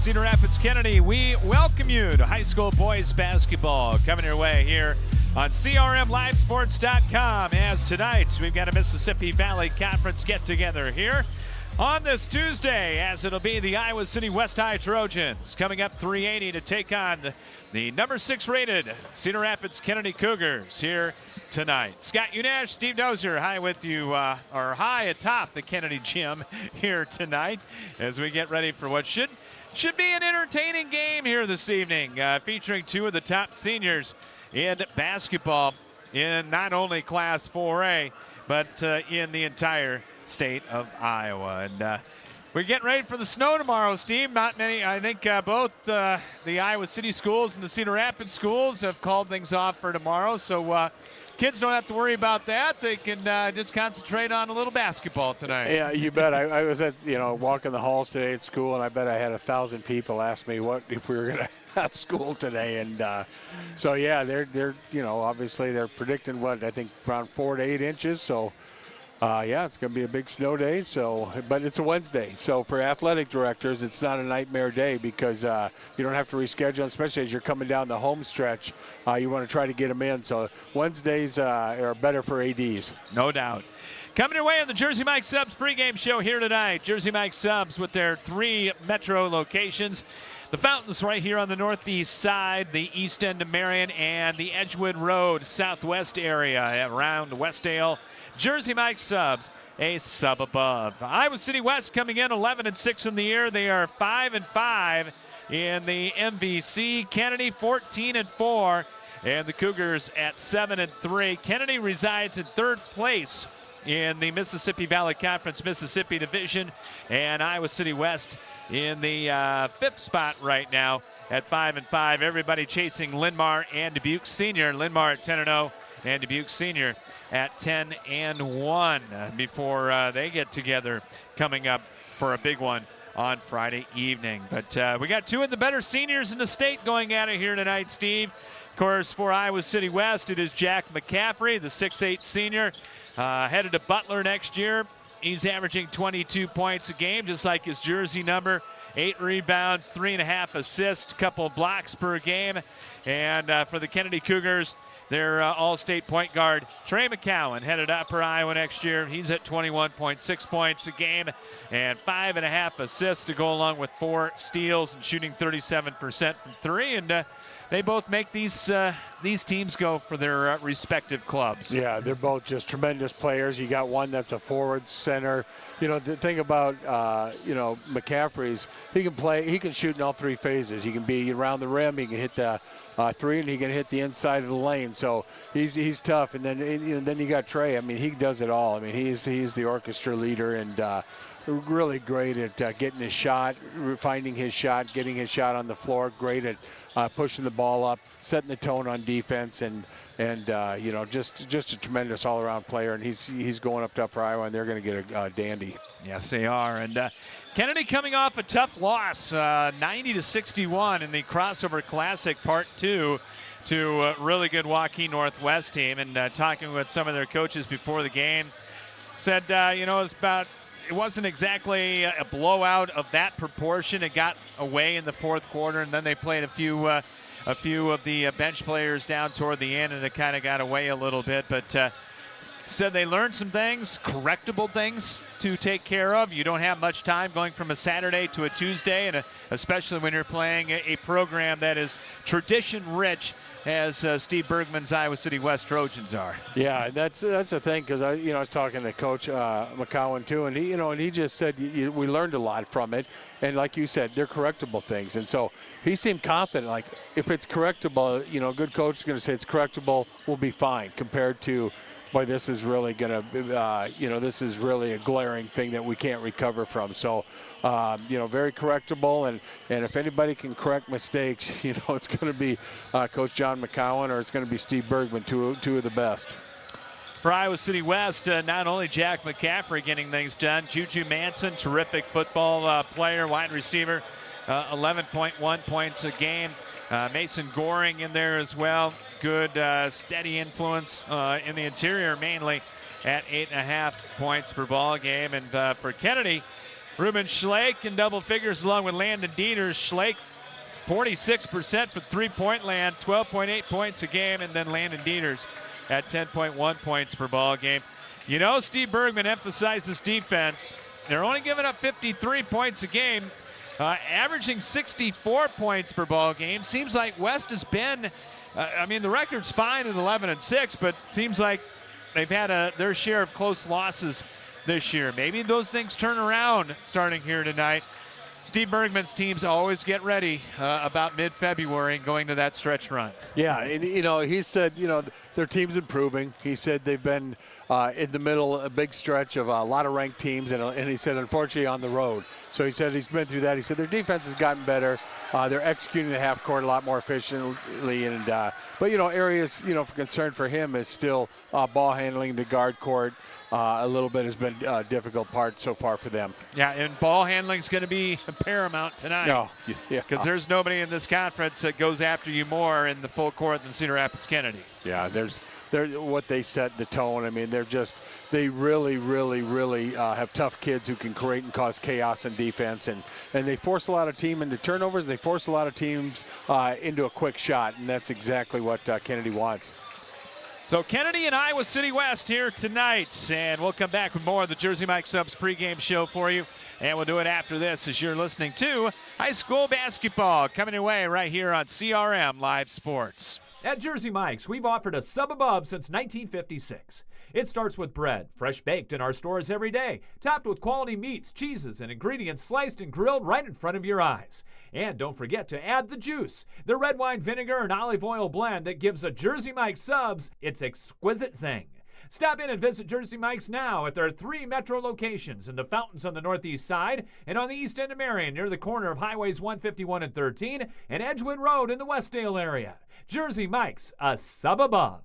Cedar Rapids Kennedy, we welcome you to high school boys basketball coming your way here on CRMLiveSports.com. As tonight, we've got a Mississippi Valley Conference get-together here on this Tuesday, as it'll be the Iowa City West High Trojans coming up 380 to take on the number 6 rated Cedar Rapids Kennedy Cougars here tonight. Scott Unash, Steve Dozier, hi with you, or high atop the Kennedy gym here tonight as we get ready for what should be an entertaining game here this evening, featuring two of the top seniors in basketball in not only Class 4A, but in the entire state of Iowa. And we're getting ready for the snow tomorrow, Steve. Not many, I think both the Iowa City schools and the Cedar Rapids schools have called things off for tomorrow, so kids don't have to worry about that. They can just concentrate on a little basketball tonight. Yeah, you bet. I was at, walking the halls today at school, and I bet I had 1,000 people ask me what if we were going to have school today. And so, yeah, they're obviously they're predicting what, I think around 4 to 8 inches. So, yeah, it's going to be a big snow day. So, but it's a Wednesday. So for athletic directors, it's not a nightmare day because you don't have to reschedule, especially as you're coming down the home stretch. You want to try to get them in. So Wednesdays are better for ADs. No doubt. Coming your way on the Jersey Mike Subs pregame show here tonight. Jersey Mike Subs with their 3 metro locations. The Fountains right here on the northeast side, the east end of Marion, and the Edgewood Road southwest area around Westdale. Jersey Mike Subs, a sub above. Iowa City West coming in 11-6 in the year. They are 5-5 in the MVC. Kennedy 14-4, and the Cougars at 7-3. Kennedy resides in 3rd place in the Mississippi Valley Conference Mississippi Division, and Iowa City West in the 5th spot right now at 5-5. Everybody chasing Linn-Mar and Dubuque Senior. Linn-Mar at 10-0 and Dubuque Senior at 10-1 before they get together coming up for a big one on Friday evening. But we got 2 of the better seniors in the state going at it here tonight, Steve. Of course, for Iowa City West, it is Jack McCaffrey, the 6'8 senior, headed to Butler next year. He's averaging 22 points a game, just like his jersey number. 8 rebounds, 3.5 assists, a couple of blocks per game. And for the Kennedy Cougars, their all-state point guard, Trey McCowan, headed to Upper Iowa next year. He's at 21.6 points a game and 5.5 assists to go along with 4 steals and shooting 37% from 3. And they both make these teams go for their respective clubs. Yeah, they're both just tremendous players. You got one that's a forward center. The thing about McCaffrey's, he can play. He can shoot in all 3 phases. He can be around the rim. He can hit the 3, and he can hit the inside of the lane. So he's tough. And then you got Trey. I mean, he does it all. I mean, he's the orchestra leader and really great at getting his shot, finding his shot, getting his shot on the floor. Great at pushing the ball up, setting the tone on defense, and just a tremendous all-around player. And he's going up to Upper Iowa, and they're going to get a dandy. Yes, they are. And Kennedy coming off a tough loss, 90-61 in the Crossover Classic Part 2 to a really good Waukee Northwest team. And talking with some of their coaches before the game, said, it wasn't exactly a blowout of that proportion. It got away in the 4th quarter, and then they played a few of the bench players down toward the end, and it kind of got away a little bit. But said they learned some things, correctable things to take care of. You don't have much time going from a Saturday to a Tuesday, and especially when you're playing a program that is tradition-rich, as Steve Bergman's Iowa City West Trojans are. Yeah, that's the thing, because I was talking to Coach McCowan too, and he just said we learned a lot from it, and like you said, they're correctable things, and so he seemed confident. Like if it's correctable, a good coach is going to say it's correctable, we'll be fine. Compared to, boy, this is really going to, this is really a glaring thing that we can't recover from. So, very correctable. And if anybody can correct mistakes, it's going to be Coach John McCowan or it's going to be Steve Bergman, two of the best. For Iowa City West, not only Jack McCaffrey getting things done, Juju Manson, terrific football player, wide receiver, 11.1 points a game. Mason Goring in there as well. Good, steady influence in the interior mainly at 8.5 points per ball game. And for Kennedy, Ruben Schlake in double figures along with Landon Dieters. Schlake 46% for three-point land, 12.8 points a game, and then Landon Dieters at 10.1 points per ball game. You know, Steve Bergman emphasizes defense. They're only giving up 53 points a game, averaging 64 points per ball game. Seems like West has been, the record's fine at 11-6, but seems like they've had their share of close losses this year. Maybe those things turn around starting here tonight. Steve Bergman's teams always get ready about mid-February and going to that stretch run. Yeah, and, he said, their team's improving. He said they've been in the middle, a big stretch of a lot of ranked teams, and he said, unfortunately, on the road. So he said he's been through that. He said their defense has gotten better. They're executing the half court a lot more efficiently, but areas for concern for him is still ball handling, the guard court. A little bit has been a difficult part so far for them. Yeah, and ball handling is going to be paramount tonight. No, because there's nobody in this conference that goes after you more in the full court than Cedar Rapids Kennedy. Yeah, they're what they set the tone. I mean, they really, really, really have tough kids who can create and cause chaos in defense, and they force a lot of team into turnovers. They force a lot of teams into a quick shot, and that's exactly what Kennedy wants. So Kennedy and Iowa City West here tonight, and we'll come back with more of the Jersey Mike Subs pregame show for you, and we'll do it after this as you're listening to high school basketball coming your way right here on CRM Live Sports. At Jersey Mike's, we've offered a sub above since 1956. It starts with bread, fresh baked in our stores every day, topped with quality meats, cheeses, and ingredients sliced and grilled right in front of your eyes. And don't forget to add the juice, the red wine vinegar and olive oil blend that gives a Jersey Mike's subs its exquisite zing. Stop in and visit Jersey Mike's now at their 3 metro locations in the Fountains on the northeast side and on the east end of Marion near the corner of Highways 151 and 13 and Edgewood Road in the Westdale area. Jersey Mike's, a sub above.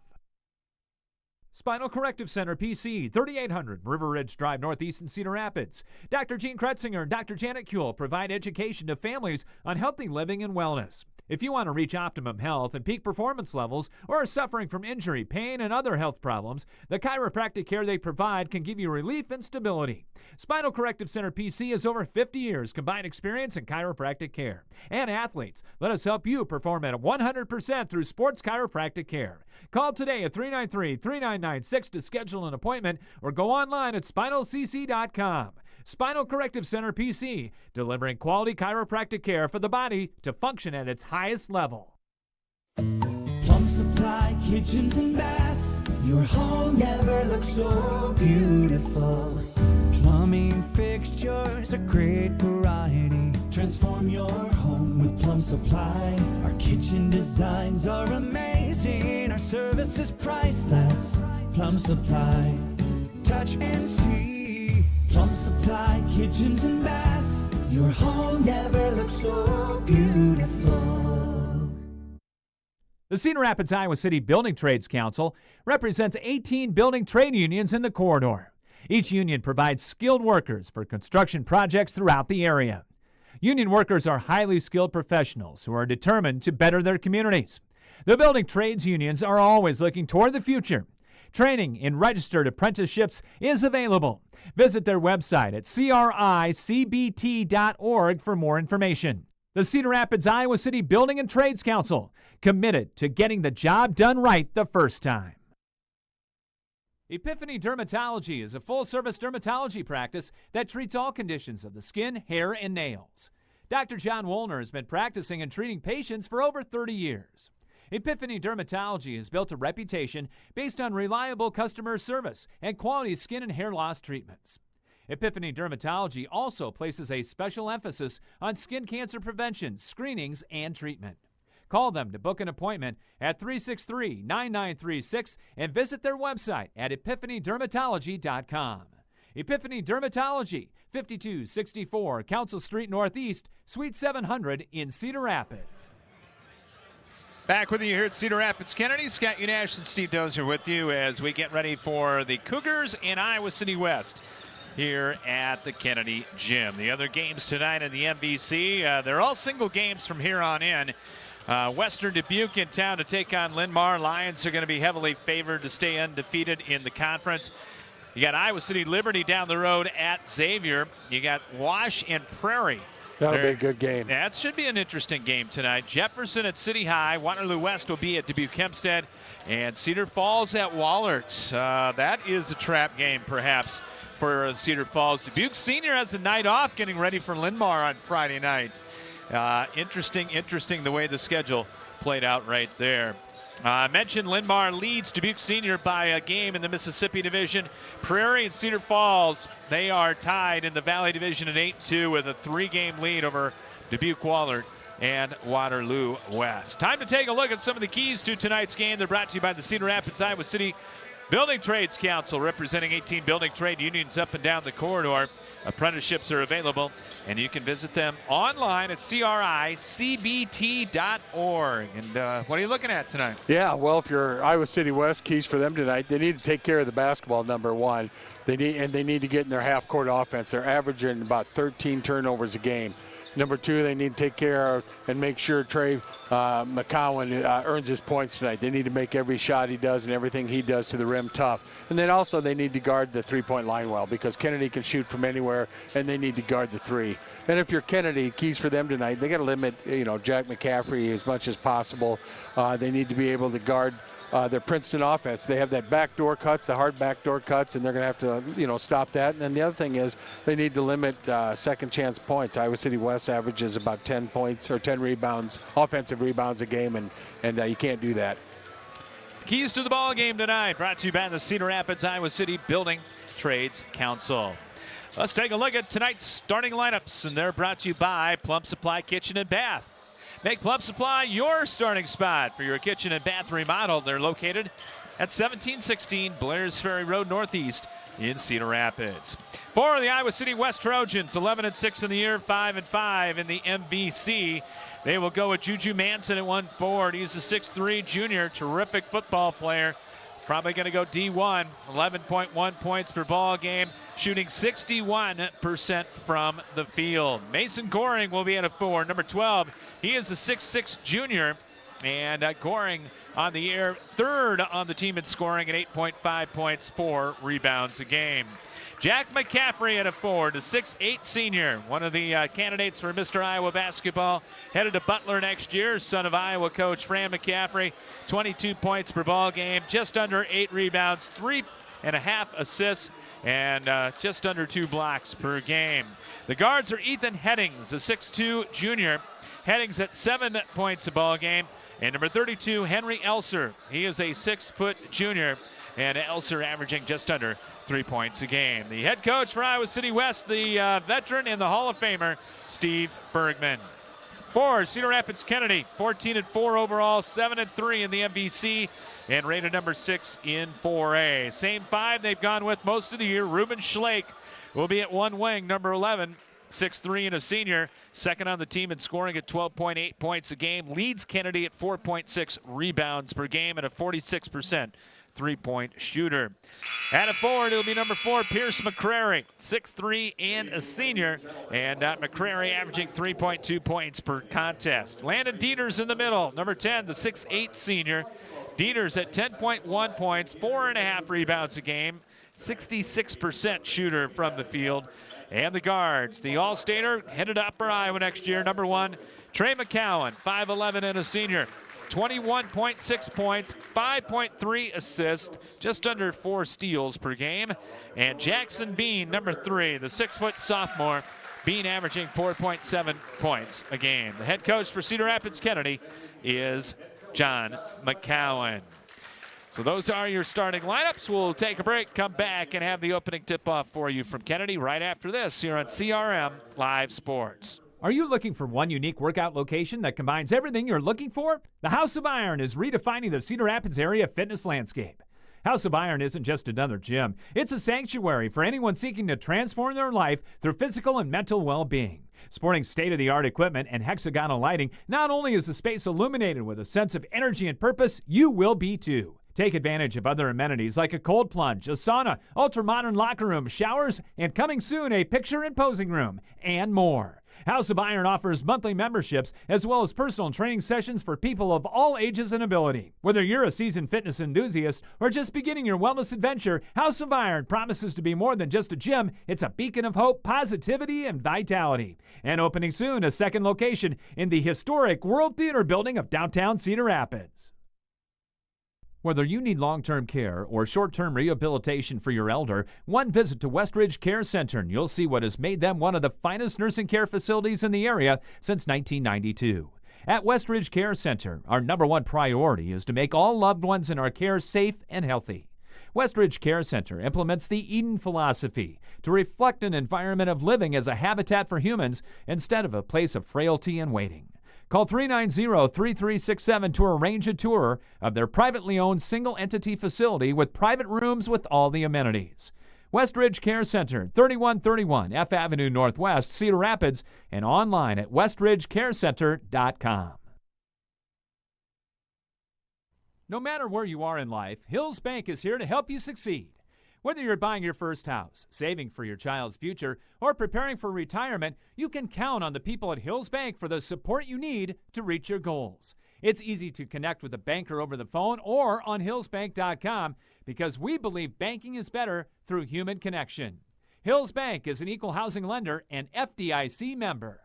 Spinal Corrective Center, PC, 3800 River Ridge Drive, Northeast in Cedar Rapids. Dr. Gene Kretzinger and Dr. Janet Kuehl provide education to families on healthy living and wellness. If you want to reach optimum health and peak performance levels or are suffering from injury, pain, and other health problems, the chiropractic care they provide can give you relief and stability. Spinal Corrective Center PC has over 50 years combined experience in chiropractic care. And athletes, let us help you perform at 100% through sports chiropractic care. Call today at 393-3996 to schedule an appointment or go online at spinalcc.com. Spinal Corrective Center PC, delivering quality chiropractic care for the body to function at its highest level. Plum Supply kitchens and baths, your home never looks so beautiful. Plumbing fixtures, a great variety. Transform your home with Plum Supply. Our kitchen designs are amazing. Our service is priceless. Plum Supply, touch and see. Plum Supply kitchens and baths, your home never looks so beautiful. The Cedar Rapids Iowa City Building Trades Council represents 18 building trade unions in the corridor. Each union provides skilled workers for construction projects throughout the area. Union workers are highly skilled professionals who are determined to better their communities. The building trades unions are always looking toward the future. Training in registered apprenticeships is available. Visit their website at cricbt.org for more information. The Cedar Rapids Iowa City Building and Trades Council, committed to getting the job done right the first time. Epiphany Dermatology is a full-service dermatology practice that treats all conditions of the skin, hair, and nails. Dr. John Woolner has been practicing and treating patients for over 30 years. Epiphany Dermatology has built a reputation based on reliable customer service and quality skin and hair loss treatments. Epiphany Dermatology also places a special emphasis on skin cancer prevention, screenings, and treatment. Call them to book an appointment at 363-9936 and visit their website at epiphanydermatology.com. Epiphany Dermatology, 5264 Council Street Northeast, Suite 700 in Cedar Rapids. Back with you here at Cedar Rapids Kennedy. Scott Unash and Steve Dozier with you as we get ready for the Cougars and Iowa City West here at the Kennedy Gym. The other games tonight in the MVC, they're all single games from here on in. Western Dubuque in town to take on Linn-Mar. Lions are going to be heavily favored to stay undefeated in the conference. You got Iowa City Liberty down the road at Xavier. You got Wash and Prairie. That'll be a good game. That should be an interesting game tonight. Jefferson at City High. Waterloo West will be at Dubuque Hempstead. And Cedar Falls at Wahlert. That is a trap game, perhaps, for Cedar Falls. Dubuque Senior has a night off, getting ready for Linn-Mar on Friday night. Interesting the way the schedule played out right there. I mentioned Linn-Mar leads Dubuque Senior by a game in the Mississippi Division. Prairie and Cedar Falls, they are tied in the Valley Division at 8-2 with a 3-game lead over Dubuque Wahlert and Waterloo West. Time to take a look at some of the keys to tonight's game. They're brought to you by the Cedar Rapids Iowa City Building Trades Council, representing 18 building trade unions up and down the corridor. Apprenticeships are available, and you can visit them online at cricbt.org. And what are you looking at tonight? Yeah, well, if you're Iowa City West, keys for them tonight, they need to take care of the basketball, number one. They need to get in their half-court offense. They're averaging about 13 turnovers a game. Number two, they need to take care of and make sure Trey McCowan earns his points tonight. They need to make every shot he does and everything he does to the rim tough. And then also they need to guard the three-point line well, because Kennedy can shoot from anywhere, and they need to guard the three. And if you're Kennedy, keys for them tonight, they got to limit, Jack McCaffrey as much as possible. They need to be able to guard their Princeton offense. They have that backdoor cuts, the hard backdoor cuts, and they're going to have to, stop that. And then the other thing is they need to limit second chance points. Iowa City West averages about 10 points or 10 rebounds, offensive rebounds a game, and you can't do that. Keys to the ball game tonight, brought to you by the Cedar Rapids Iowa City Building Trades Council. Let's take a look at tonight's starting lineups, and they're brought to you by Plum Supply Kitchen and Bath. Make Plum Supply your starting spot for your kitchen and bath remodel. They're located at 1716 Blair's Ferry Road Northeast in Cedar Rapids. For the Iowa City West Trojans, 11-6 in the year, 5-5 in the MVC. They will go with Juju Manson at 1 forward. He's a 6'3 junior, terrific football player. Probably going to go D1, 11.1 points per ball game, shooting 61% from the field. Mason Goring will be at a 4. Number 12, he is a 6'6 junior, and Goring on the air, third on the team in scoring at 8.5 points, 4 rebounds a game. Jack McCaffrey at a 4, the 6'8 senior, one of the candidates for Mr. Iowa basketball, headed to Butler next year, son of Iowa coach Fran McCaffrey. 22 points per ball game, just under 8 rebounds, 3.5 assists, and just under 2 blocks per game. The guards are Ethan Headings, a 6'2 junior. Headings at 7 points a ball game. And number 32, Henry Elser. He is a 6-foot junior, and Elser averaging just under 3 points a game. The head coach for Iowa City West, the veteran and the Hall of Famer, Steve Bergman. For Cedar Rapids Kennedy, 14-4 overall, 7-3 in the MVC, and rated number 6 in 4A. Same 5 they've gone with most of the year. Ruben Schlake will be at one wing, number 11, 6'3 and a senior. Second on the team in scoring at 12.8 points a game. Leads Kennedy at 4.6 rebounds per game and a 46% three-point shooter. At a forward, it'll be number 4, Pierce McCrary, 6'3 and a senior. And McCrary averaging 3.2 points per contest. Landon Dieters in the middle, number 10, the 6'8 senior. Dieters at 10.1 points, 4.5 rebounds a game, 66% shooter from the field. And the guards, the All-Stater, headed to Upper Iowa next year, number 1, Trey McCowan, 5'11 and a senior. 21.6 points, 5.3 assists, just under 4 steals per game. And Jackson Bean, number 3, the 6-foot sophomore. Bean averaging 4.7 points a game. The head coach for Cedar Rapids Kennedy is John McCowan. So those are your starting lineups. We'll take a break, come back, and have the opening tip-off for you from Kennedy right after this here on CRM Live Sports. Are you looking for one unique workout location that combines everything you're looking for? The House of Iron is redefining the Cedar Rapids area fitness landscape. House of Iron isn't just another gym. It's a sanctuary for anyone seeking to transform their life through physical and mental well-being. Sporting state-of-the-art equipment and hexagonal lighting, not only is the space illuminated with a sense of energy and purpose, you will be too. Take advantage of other amenities like a cold plunge, a sauna, ultra-modern locker room, showers, and coming soon, a picture and posing room, and more. House of Iron offers monthly memberships as well as personal training sessions for people of all ages and ability. Whether you're a seasoned fitness enthusiast or just beginning your wellness adventure, House of Iron promises to be more than just a gym. It's a beacon of hope, positivity, and vitality. And opening soon, a second location in the historic World Theater building of downtown Cedar Rapids. Whether you need long-term care or short-term rehabilitation for your elder, one visit to Westridge Care Center and you'll see what has made them one of the finest nursing care facilities in the area since 1992. At Westridge Care Center, our number one priority is to make all loved ones in our care safe and healthy. Westridge Care Center implements the Eden philosophy to reflect an environment of living as a habitat for humans instead of a place of frailty and waiting. Call 390-3367 to arrange a tour of their privately owned single-entity facility with private rooms with all the amenities. Westridge Care Center, 3131 F Avenue Northwest, Cedar Rapids, and online at westridgecarecenter.com. No matter where you are in life, Hills Bank is here to help you succeed. Whether you're buying your first house, saving for your child's future, or preparing for retirement, you can count on the people at Hills Bank for the support you need to reach your goals. It's easy to connect with a banker over the phone or on hillsbank.com because we believe banking is better through human connection. Hills Bank is an equal housing lender and FDIC member.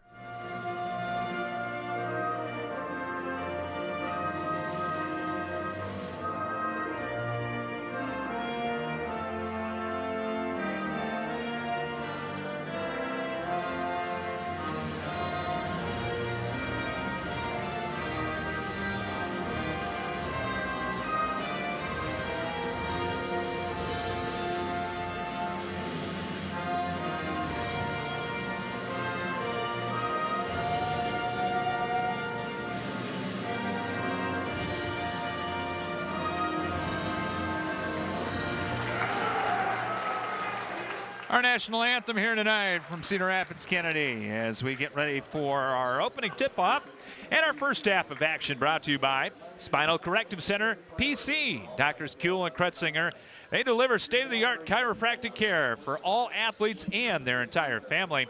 Our national anthem here tonight from Cedar Rapids, Kennedy, as we get ready for our opening tip-off and our first half of action brought to you by Spinal Corrective Center, PC, Doctors Kuhl and Krutzinger. They deliver state-of-the-art chiropractic care for all athletes and their entire family.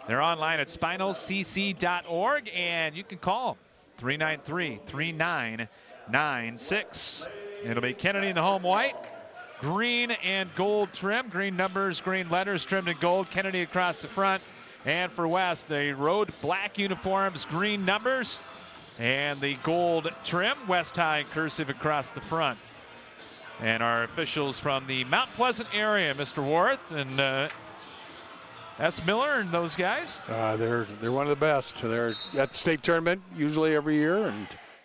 They're online at spinalcc.org, and you can call them, 393-3996. It'll be Kennedy in the home white. Green and gold trim, green numbers, green letters trimmed in gold. Kennedy across the front. And for West, the road black uniforms, green numbers, and the gold trim, West High cursive across the front. And our officials from the Mount Pleasant area, Mr. Worth and S. Miller and those guys. They're one of the best. They're at the state tournament usually every year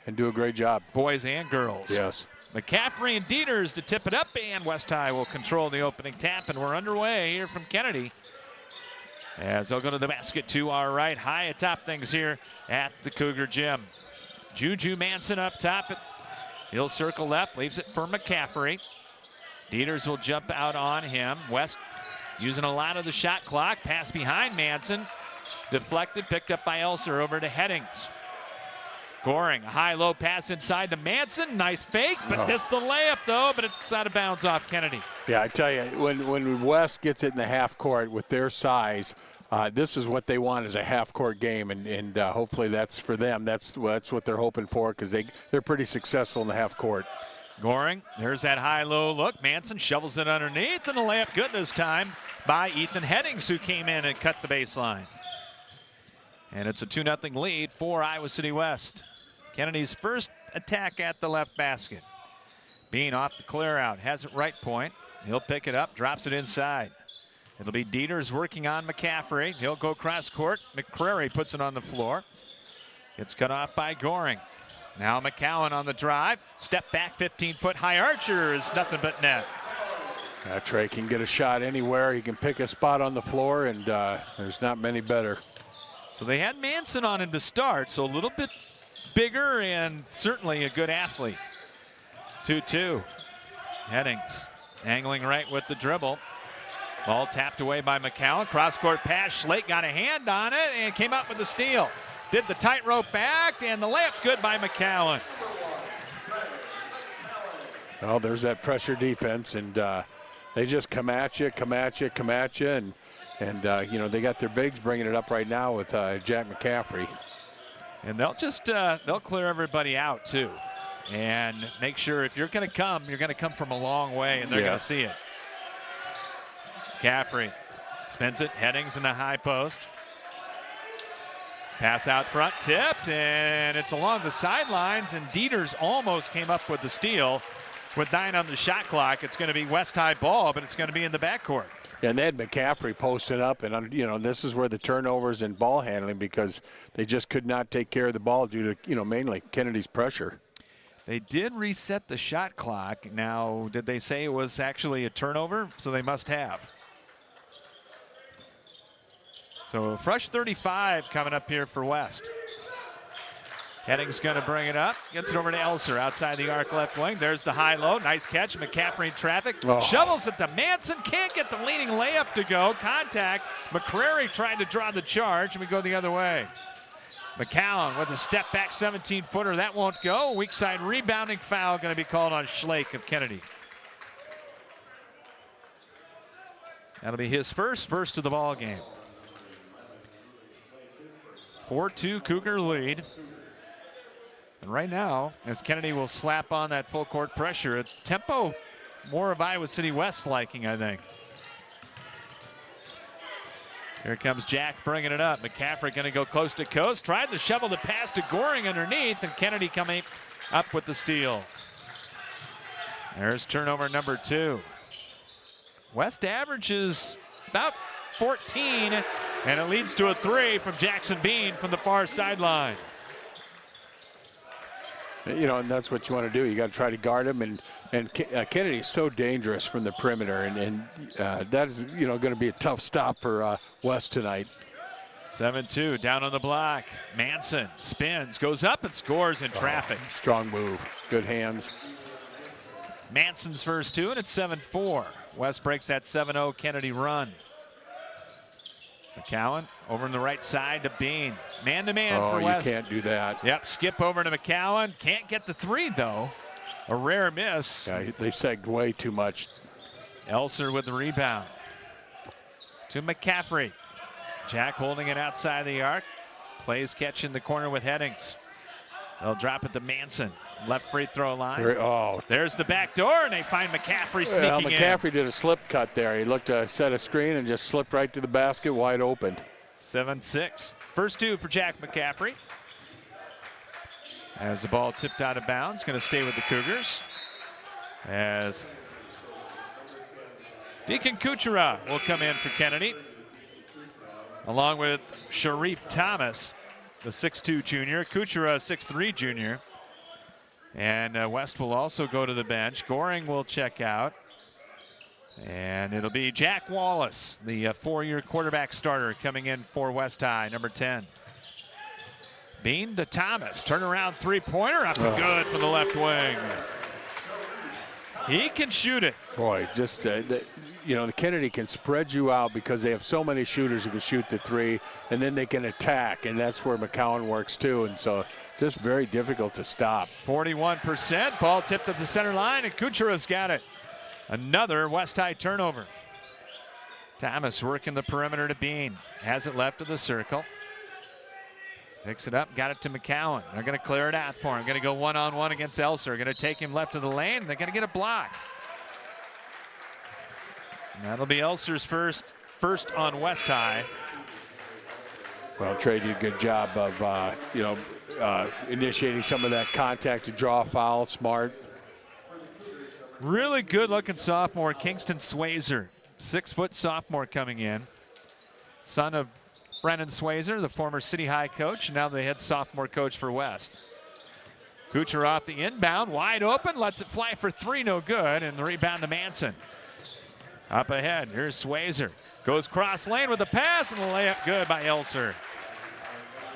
and do a great job. Boys and girls. Yes. McCaffrey and Dieters to tip it up, and West High will control the opening tap, and we're underway here from Kennedy. As they'll go to the basket to our right, high atop things here at the Cougar gym. Juju Manson up top. He'll circle left, leaves it for McCaffrey. Dieters will jump out on him. West using a lot of the shot clock. Pass behind Manson. Deflected, picked up by Elser over to Headings. Goring, a high-low pass inside to Manson. Nice fake, but missed the layup, though, but it's out of bounds off Kennedy. Yeah, I tell you, when West gets it in the half court with their size, this is what they want is a half-court game, and hopefully that's for them. That's what they're hoping for because they're pretty successful in the half court. Goring, there's that high-low look. Manson shovels it underneath, and the layup good this time by Ethan Headings, who came in and cut the baseline. And it's a 2-0 lead for Iowa City West. Kennedy's first attack at the left basket. Bean off the clear out, has it right point. He'll pick it up, drops it inside. It'll be Dieters working on McCaffrey. He'll go cross court. McCrary puts it on the floor. Gets cut off by Goring. Now McCowan on the drive. Step back, 15-foot high archer is nothing but net. Trey can get a shot anywhere. He can pick a spot on the floor, and there's not many better. So they had Manson on him to start, so a little bit bigger and certainly a good athlete. 2-2. Headings angling right with the dribble. Ball tapped away by McCowan. Cross-court pass. Schlake got a hand on it and came up with the steal. Did the tightrope back, and the layup good by McCowan. Well, there's that pressure defense, and they just come at you, And, you know, they got their bigs bringing it up right now with Jack McCaffrey. And they'll just they'll clear everybody out, too. And make sure if you're going to come, you're going to come from a long way, and they're going to see it. McCaffrey spins it. Headings in the high post. Pass out front, tipped, and it's along the sidelines, and Dieters almost came up with the steal. With 9 on the shot clock, it's going to be West High ball, but it's going to be in the backcourt. Yeah, and they had McCaffrey posted up, and, you know, this is where the turnovers and ball handling, because they just could not take care of the ball due to, you know, mainly Kennedy's pressure. They did reset the shot clock. Now, did they say it was actually a turnover? So they must have. So fresh 35 coming up here for West. Heading's going to bring it up. Gets it over to Elser outside the arc left wing. There's the high-low. Nice catch. McCaffrey in traffic. Oh. Shovels it to Manson. Can't get the leading layup to go. Contact. McCrary trying to draw the charge, and we go the other way. McCowan with a step-back 17-footer. That won't go. Weak side rebounding foul going to be called on Schlake of Kennedy. That'll be his first of the ball game. 4-2 Cougar lead. And right now, as Kennedy will slap on that full court pressure, a tempo more of Iowa City West's liking, I think. Here comes Jack bringing it up. McCaffrey going to go coast to coast. Tried to shovel the pass to Goring underneath, and Kennedy coming up with the steal. There's turnover number 2. West averages about 14, and it leads to a 3 from Jackson Bean from the far sideline. You know, and that's what you want to do. You got to try to guard him, and Kennedy's so dangerous from the perimeter, and that is, you know, going to be a tough stop for West tonight. 7-2 down on the block. Manson spins, goes up and scores in traffic. Strong move, good hands. Manson's first 2, and it's 7-4. West breaks that 7-0 Kennedy run. McCowan over on the right side to Bean. Man-to-man for West. You can't do that. Yep, skip over to McCowan. Can't get the 3, though. A rare miss. Yeah, they sagged way too much. Elser with the rebound. To McCaffrey. Jack holding it outside the arc. Plays catch in the corner with Headings. They'll drop it to Manson. Left free throw line. There's the back door, and they find McCaffrey sneaking in. McCaffrey did a slip cut there. He looked to set a screen and just slipped right to the basket, wide open. 7-6. First 2 for Jack McCaffrey. As the ball tipped out of bounds, going to stay with the Cougars. As Deacon Kuchera will come in for Kennedy, along with Sharif Thomas, the 6'2 junior. Kuchera, 6'3 junior. And West will also go to the bench. Goring will check out. And it'll be Jack Wallace, the 4-year quarterback starter, coming in for West High, number 10. Bean to Thomas. Turnaround three-pointer up and good from the left wing. He can shoot it. Boy, just, you know, the Kennedy can spread you out because they have so many shooters who can shoot the 3, and then they can attack, and that's where McCowan works too. And so just very difficult to stop. 41%. Ball tipped at the center line, and Kuchera's got it. Another West High turnover. Thomas working the perimeter to Bean. Has it left of the circle. Picks it up, got it to McCowan. They're going to clear it out for him. Going to go one-on-one against Elser. Going to take him left of the lane. They're going to get a block. And that'll be Elser's first on West High. Well, Trey did a good job of, you know, initiating some of that contact to draw a foul. Smart. Really good-looking sophomore, Kingston Swazer. 6-foot sophomore coming in. Son of Brennan Swazer, the former City High coach, now the head sophomore coach for West. Kuchera off the inbound, wide open, lets it fly for 3, no good, and the rebound to Manson. Up ahead, here's Swazer. Goes cross lane with a pass, and the layup good by Elser.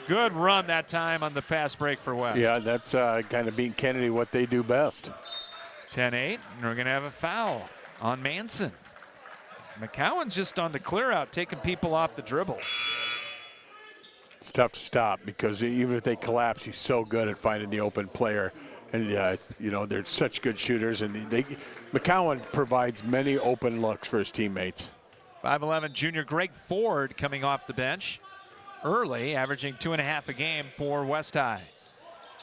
Good run that time on the fast break for West. Yeah, that's kind of being Kennedy what they do best. 10-8, and we're going to have a foul on Manson. McCowan's just on the clear out, taking people off the dribble. It's tough to stop because even if they collapse, he's so good at finding the open player. And, you know, they're such good shooters. And McCowan provides many open looks for his teammates. 5'11" junior Greg Ford coming off the bench early, averaging 2.5 a game for West High.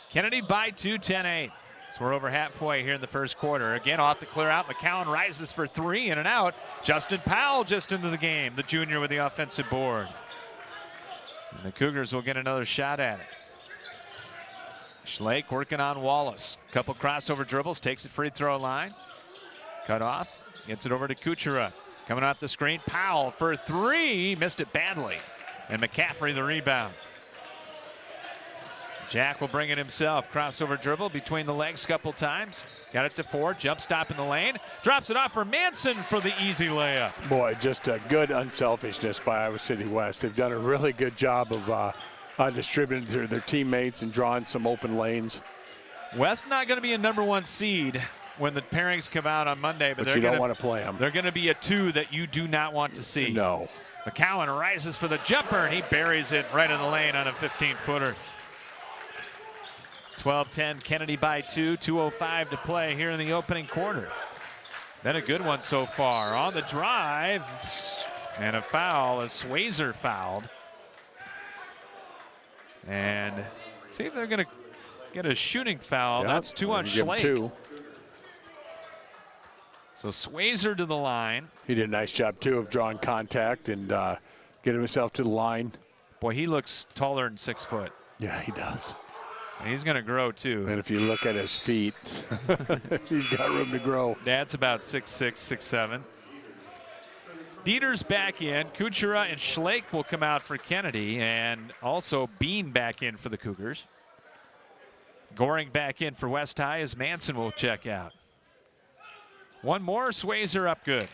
Kennedy by 2, 10-8. So we're over halfway here in the first quarter. Again, off the clear out. McCowan rises for 3, in and out. Justin Powell just into the game, the junior with the offensive board. And the Cougars will get another shot at it. Schlake working on Wallace. Couple crossover dribbles, takes the free throw line. Cut off, gets it over to Kuchera. Coming off the screen, Powell for 3, missed it badly. And McCaffrey the rebound. Jack will bring it himself. Crossover dribble between the legs a couple times. Got it to Ford, jump stop in the lane. Drops it off for Manson for the easy layup. Boy, just a good unselfishness by Iowa City West. They've done a really good job of distributing to their teammates and drawing some open lanes. West not going to be a #1 seed when the pairings come out on Monday, but you don't want to play them. They're going to be a 2 that you do not want to see. No. McCowan rises for the jumper, and he buries it right in the lane on a 15-footer. 12-10, Kennedy by 2, 2:05 to play here in the opening quarter. Then a good one so far. On the drive, and a foul, a Swayzer fouled. And see if they're going to get a shooting foul. Yep. That's 2 on Schlake. 2. So Swayzer to the line. He did a nice job, too, of drawing contact and getting himself to the line. Boy, he looks taller than 6 foot. Yeah, he does. And he's going to grow, too. And if you look at his feet, he's got room to grow. Dad's about 6'6", 6'7". Dieter's back in. Kuchera and Schlake will come out for Kennedy, and also Bean back in for the Cougars. Goring back in for West High as Manson will check out. One more, Swayzer up good.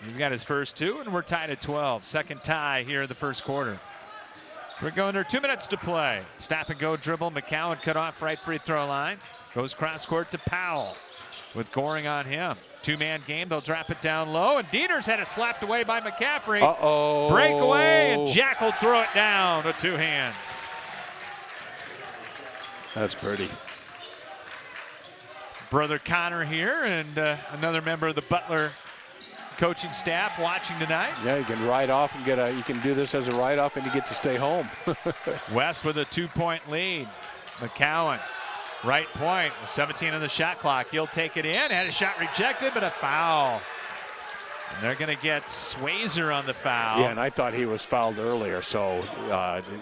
He's got his first 2, and we're tied at 12. Second tie here in the first quarter. We're going under 2 minutes to play. Stop and go dribble. McCowan cut off right free throw line. Goes cross court to Powell with Goring on him. 2-man game. They'll drop it down low. And Dieter's had it slapped away by McCaffrey. Uh-oh. Breakaway, and Jack will throw it down with 2 hands. That's pretty. Brother Connor here, and another member of the Butler coaching staff watching tonight. Yeah, you can ride off and you can do this as a ride-off and you get to stay home. West with a 2-point lead. McCowan, right point, with 17 on the shot clock. He'll take it in, had a shot rejected, but a foul. And they're going to get Swayzer on the foul. Yeah, and I thought he was fouled earlier, so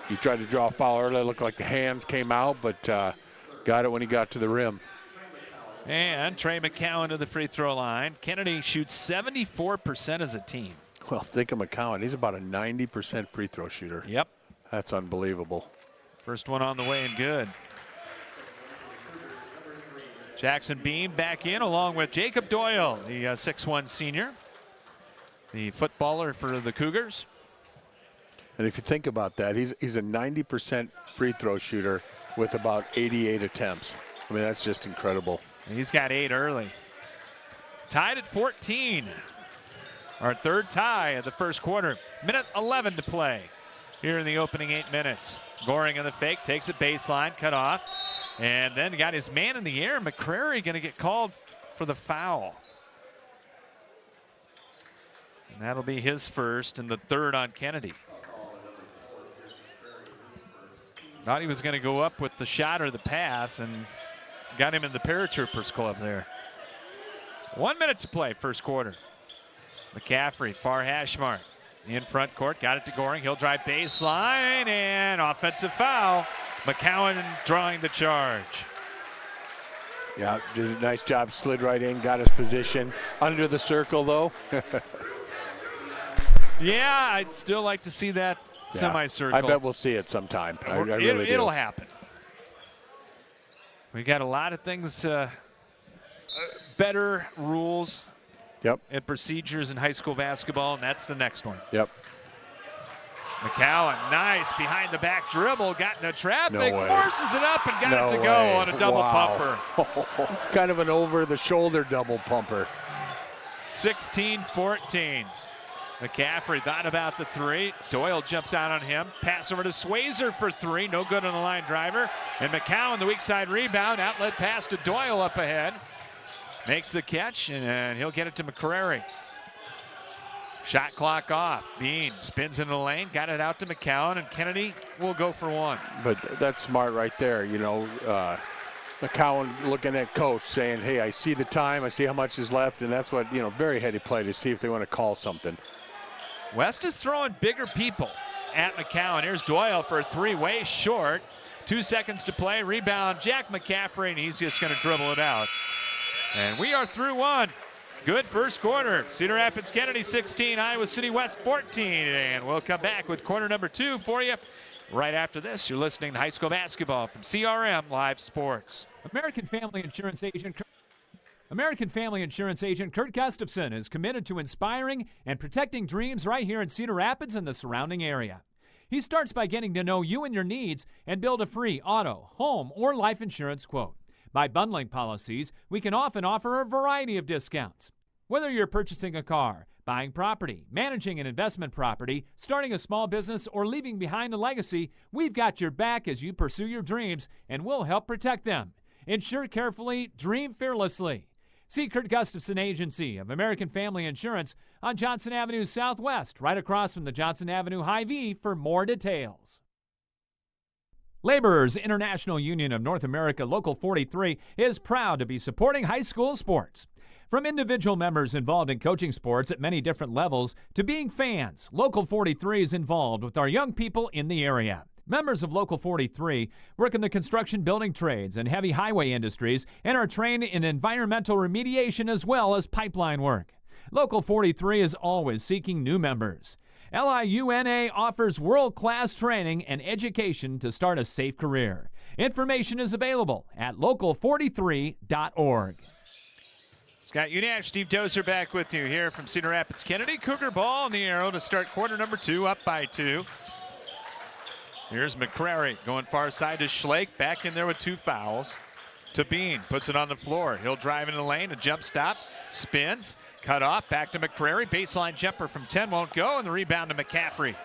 he tried to draw a foul earlier. It looked like the hands came out, but got it when he got to the rim. And Trey McCowan to the free throw line. Kennedy shoots 74% as a team. Well, think of McCowan. He's about a 90% free throw shooter. Yep. That's unbelievable. First one on the way and good. Jackson Beam back in along with Jacob Doyle, the 6'1 senior, the footballer for the Cougars. And if you think about that, he's a 90% free throw shooter with about 88 attempts. I mean, that's just incredible. He's got 8 early. Tied at 14. Our third tie of the first quarter. Minute 11 to play here in the opening 8 minutes. Goring in the fake, takes it baseline, cut off. And then got his man in the air. McCrary going to get called for the foul. And that'll be his first and the third on Kennedy. Thought he was going to go up with the shot or the pass and got him in the Paratroopers Club there. 1 minute to play, first quarter. McCaffrey, far hash mark. In front court, got it to Goring. He'll drive baseline and offensive foul. McCowan drawing the charge. Yeah, did a nice job, slid right in, got his position. Under the circle, though. Yeah, I'd still like to see that semicircle. I bet we'll see it sometime. I really do. It'll happen. We got a lot of things, better rules and procedures in high school basketball, and that's the next one. Yep. McCowan, nice behind the back dribble, got into traffic, No way. forces it up and got it to go on a double pumper. Kind of an over-the-shoulder double pumper. 16-14. McCaffrey thought about the 3. Doyle jumps out on him. Pass over to Swayzer for 3. No good on the line driver. And McCowan, the weak side rebound. Outlet pass to Doyle up ahead. Makes the catch, and he'll get it to McCrary. Shot clock off. Bean spins into the lane, got it out to McCowan, and Kennedy will go for one. But that's smart right there. You know, McCowan looking at coach saying, hey, I see the time, I see how much is left, and that's what, you know, very heady play to see if they want to call something. West is throwing bigger people at McCowan. Here's Doyle for a three-way short. 2 seconds to play. Rebound, Jack McCaffrey, and he's just going to dribble it out. And we are through one. Good first quarter. Cedar Rapids Kennedy 16, Iowa City West 14. And we'll come back with quarter number 2 for you. Right after this, you're listening to high school basketball from CRM Live Sports. American Family Insurance Agent Kurt Gustafson is committed to inspiring and protecting dreams right here in Cedar Rapids and the surrounding area. He starts by getting to know you and your needs and build a free auto, home, or life insurance quote. By bundling policies, we can often offer a variety of discounts. Whether you're purchasing a car, buying property, managing an investment property, starting a small business, or leaving behind a legacy, we've got your back as you pursue your dreams, and we'll help protect them. Insure carefully, dream fearlessly. See Kurt Gustafson Agency of American Family Insurance on Johnson Avenue Southwest, right across from the Johnson Avenue Hy-Vee for more details. Laborers International Union of North America Local 43 is proud to be supporting high school sports. From individual members involved in coaching sports at many different levels to being fans, Local 43 is involved with our young people in the area. Members of Local 43 work in the construction building trades and heavy highway industries and are trained in environmental remediation as well as pipeline work. Local 43 is always seeking new members. LIUNA offers world-class training and education to start a safe career. Information is available at local43.org. Scott Unash, Steve Dozer back with you here from Cedar Rapids Kennedy. Cougar ball in the arrow to start quarter number 2, up by 2. Here's McCrary going far side to Schlake, back in there with 2 fouls. To Bean, puts it on the floor. He'll drive into the lane, a jump stop, spins, cut off, back to McCrary. Baseline jumper from 10 won't go, and the rebound to McCaffrey.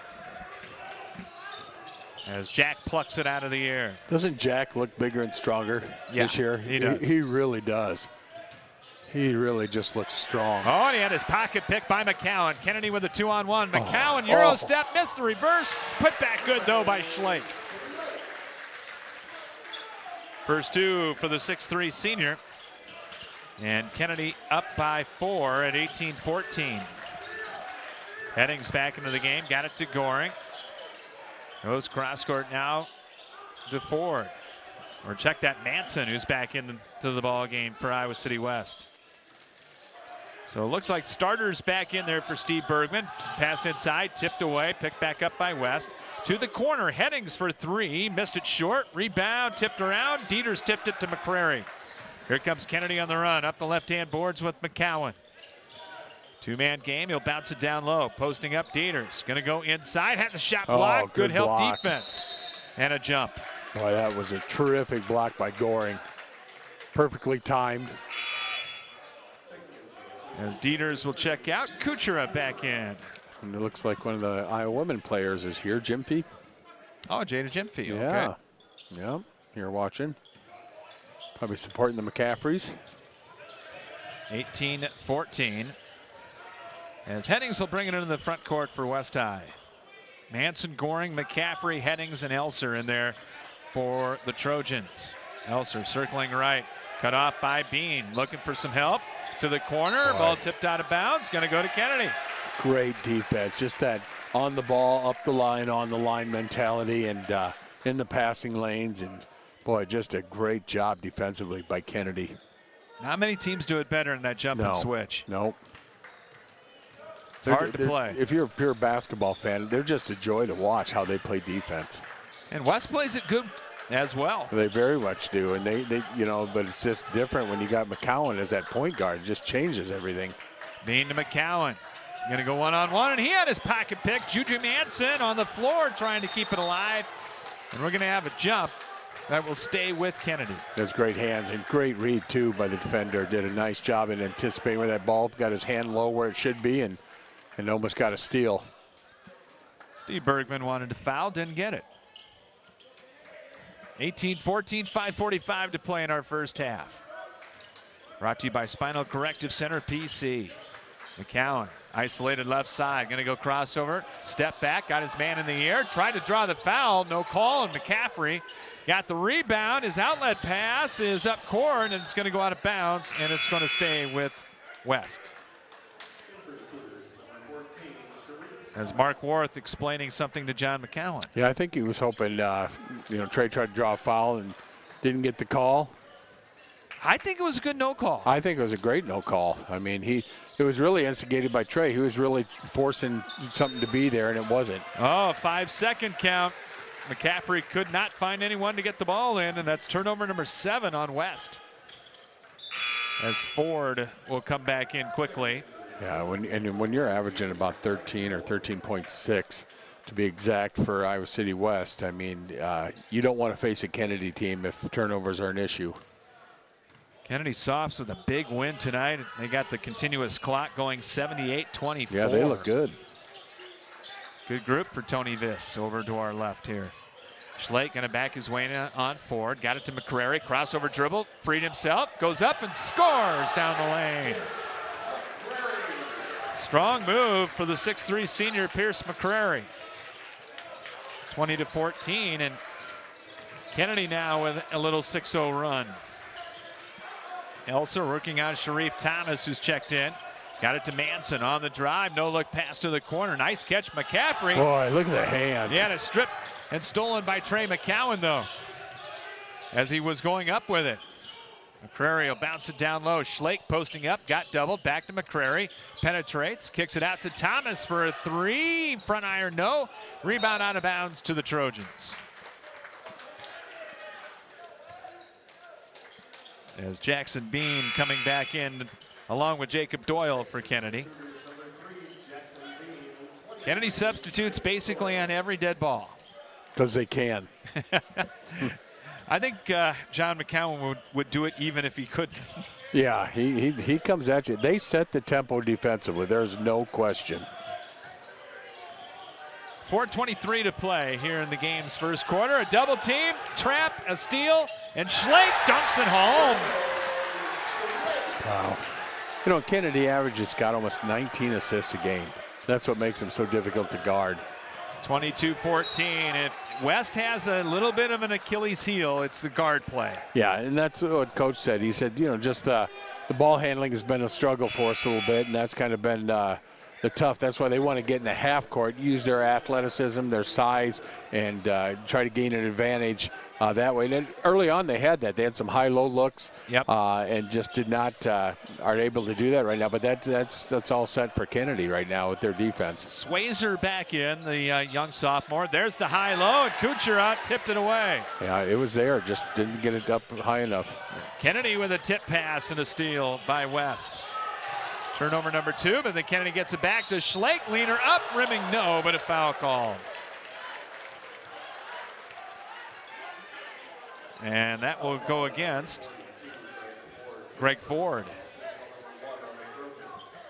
As Jack plucks it out of the air. Doesn't Jack look bigger and stronger this year? He does. He really does. He really just looks strong. Oh, and he had his pocket picked by McCowan. Kennedy with a 2-on-1. McCowan, Euro step, missed the reverse. Put back good, though, by Schlake. First 2 for the 6'3 senior. And Kennedy up by 4 at 18-14. Headings back into the game. Got it to Goring. Goes cross court now to Ford. Or check that, Manson, who's back into the ball game for Iowa City West. So it looks like starters back in there for Steve Bergman. Pass inside, tipped away, picked back up by West. To the corner, Headings for 3, missed it short. Rebound, tipped around. Dieters tipped it to McCrary. Here comes Kennedy on the run, up the left-hand boards with McCowan. 2-man game, he'll bounce it down low. Posting up, Dieters. Gonna go inside, had the shot blocked. Good help block. defense. And a jump. Boy, that was a terrific block by Goring. Perfectly timed. As Dieters will check out, Kuchera back in. And it looks like one of the Iowa women players is here, Gyamfi. Oh, Jada Gyamfi, Yeah. okay. Yeah, here watching. Probably supporting the McCaffreys. 18-14. As Headings will bring it into the front court for West High. Manson, Goring, McCaffrey, Headings, and Elser in there for the Trojans. Elser circling right. Cut off by Bean. Looking for some help. To the corner. Ball tipped out of bounds. Going to go to Kennedy. Great defense. Just that on the ball, up the line, on the line mentality, and in the passing lanes. And, boy, just a great job defensively by Kennedy. Not many teams do it better in that jump and switch. Nope. It's hard to play. If you're a pure basketball fan, they're just a joy to watch how they play defense. And West plays it good as well. They very much do, and they you know, but it's just different when you got McCowan as that point guard. It just changes everything. Bean to McCowan. Going to go one-on-one, and he had his pocket pick. Juju Manson on the floor trying to keep it alive. And we're going to have a jump that will stay with Kennedy. There's great hands and great read, too, by the defender. Did a nice job in anticipating where that ball got his hand low where it should be, and almost got a steal. Steve Bergman wanted to foul, didn't get it. 18-14, 5:45 to play in our first half. Brought to you by Spinal Corrective Center, PC. McCowan, isolated left side, going to go crossover, step back, got his man in the air, tried to draw the foul, no call, and McCaffrey got the rebound. His outlet pass is up court, and it's going to go out of bounds, and it's going to stay with West. As Mark Worth explaining something to John McCowan. Yeah, I think he was hoping, Trey tried to draw a foul and didn't get the call. I think it was a good no call. I think it was a great no call. I mean, it was really instigated by Trey. He was really forcing something to be there, and it wasn't. Oh, 5-second count. McCaffrey could not find anyone to get the ball in, and that's turnover number 7 on West. As Ford will come back in quickly. Yeah, when you're averaging about 13 or 13.6 to be exact for Iowa City West, I mean, you don't want to face a Kennedy team if turnovers are an issue. Kennedy Softs with a big win tonight. They got the continuous clock going 78-24. Yeah, they look good. Good group for Tony Viss over to our left here. Schlake going to back his way on Ford. Got it to McCrary. Crossover dribble. Freed himself. Goes up and scores down the lane. Strong move for the 6'3 senior Pierce McCrary. 20-14, and Kennedy now with a little 6-0 run. Elsa working on Sharif Thomas, who's checked in. Got it to Manson on the drive. No look pass to the corner. Nice catch, McCaffrey. Boy, look at the hands. He had a strip and stolen by Trey McCowan, though, as he was going up with it. McCrary will bounce it down low. Schlake posting up, got doubled, back to McCrary. Penetrates, kicks it out to Thomas for a 3. Front iron, no. Rebound out of bounds to the Trojans. As Jackson Bean coming back in along with Jacob Doyle for Kennedy. Kennedy substitutes basically on every dead ball. Because they can. I think John McCowan would do it even if he couldn't. Yeah, he comes at you. They set the tempo defensively. There's no question. 4:23 to play here in the game's first quarter. A double team, trap, a steal, and Schlake dunks it home. Wow. Kennedy averages, Scott, almost 19 assists a game. That's what makes him so difficult to guard. 22-14. If West has a little bit of an Achilles heel, it's the guard play. Yeah, and that's what Coach said. He said, just the ball handling has been a struggle for us a little bit, and that's kind of been the tough. That's why they want to get in the half court, use their athleticism, their size, and try to gain an advantage that way. And then early on, they had that. They had some high-low looks, yep. And just did not aren't able to do that right now. But that's all set for Kennedy right now with their defense. Swayzer back in, the young sophomore. There's the high-low, and Kucherov tipped it away. Yeah, it was there, just didn't get it up high enough. Kennedy with a tip pass and a steal by West. Turnover number 2, but then Kennedy gets it back to Schlake. Leaner up, rimming no, but a foul call. And that will go against Greg Ford.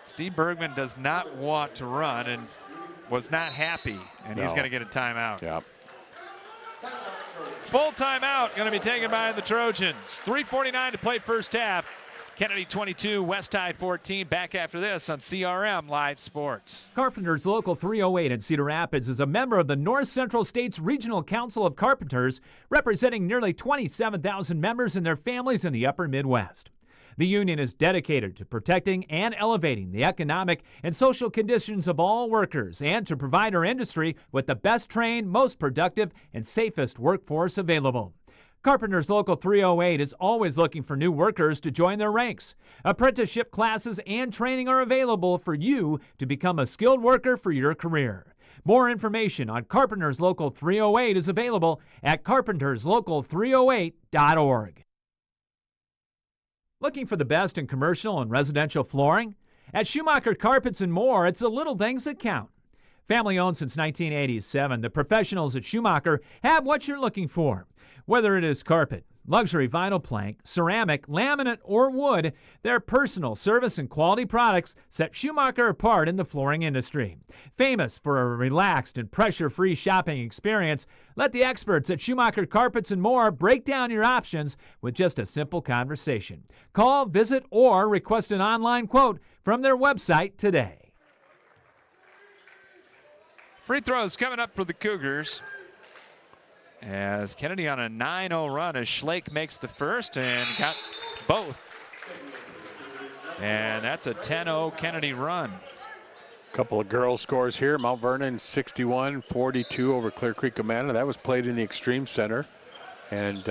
Steve Bergman does not want to run and was not happy, and he's going to get a timeout. Yeah. Full timeout going to be taken by the Trojans. 3:49 to play first half. Kennedy 22, West High 14. Back after this on CRM Live Sports. Carpenters Local 308 in Cedar Rapids is a member of the North Central States Regional Council of Carpenters, representing nearly 27,000 members and their families in the upper Midwest. The union is dedicated to protecting and elevating the economic and social conditions of all workers and to provide our industry with the best trained, most productive, and safest workforce available. Carpenters Local 308 is always looking for new workers to join their ranks. Apprenticeship classes and training are available for you to become a skilled worker for your career. More information on Carpenters Local 308 is available at carpenterslocal308.org. Looking for the best in commercial and residential flooring? At Schumacher Carpets and More, it's the little things that count. Family owned since 1987, the professionals at Schumacher have what you're looking for. Whether it is carpet, luxury vinyl plank, ceramic, laminate, or wood, their personal service and quality products set Schumacher apart in the flooring industry. Famous for a relaxed and pressure-free shopping experience, let the experts at Schumacher Carpets and More break down your options with just a simple conversation. Call, visit, or request an online quote from their website today. Free throws coming up for the Cougars. As Kennedy on a 9-0 run as Schlake makes the first and got both. And that's a 10-0 Kennedy run. Couple of girls scores here. Mount Vernon 61-42 over Clear Creek Amana. That was played in the Extreme Center. And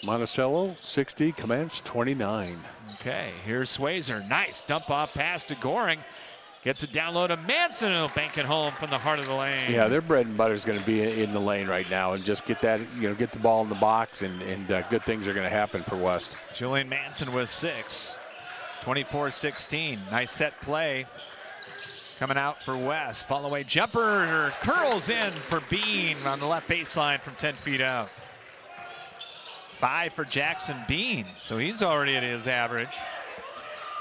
Monticello 60, Comanche 29. Okay, here's Swayzer. Nice dump off pass to Goring. Gets it down low to Manson, and he'll bank it home from the heart of the lane. Yeah, their bread and butter is going to be in the lane right now, and just get that, get the ball in the box, and good things are going to happen for West. Julian Manson with 6, 24-16. Nice set play coming out for West. Fall away jumper curls in for Bean on the left baseline from 10 feet out. 5 for Jackson Bean, so he's already at his average.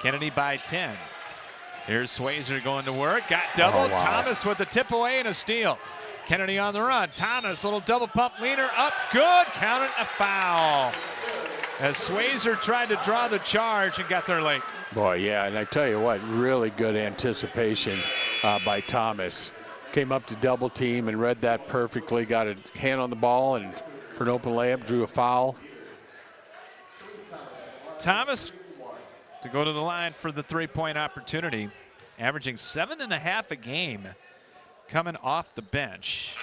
Kennedy by 10. Here's Swayzer going to work. Got doubled. Oh, wow. Thomas with the tip away and a steal. Kennedy on the run. Thomas, little double pump leaner up. Good. Counted a foul. As Swayzer tried to draw the charge and got there late. Boy, yeah, and I tell you what, really good anticipation by Thomas. Came up to double team and read that perfectly. Got a hand on the ball and for an open layup, drew a foul. Thomas to go to the line for the three-point opportunity, averaging 7.5 a game coming off the bench.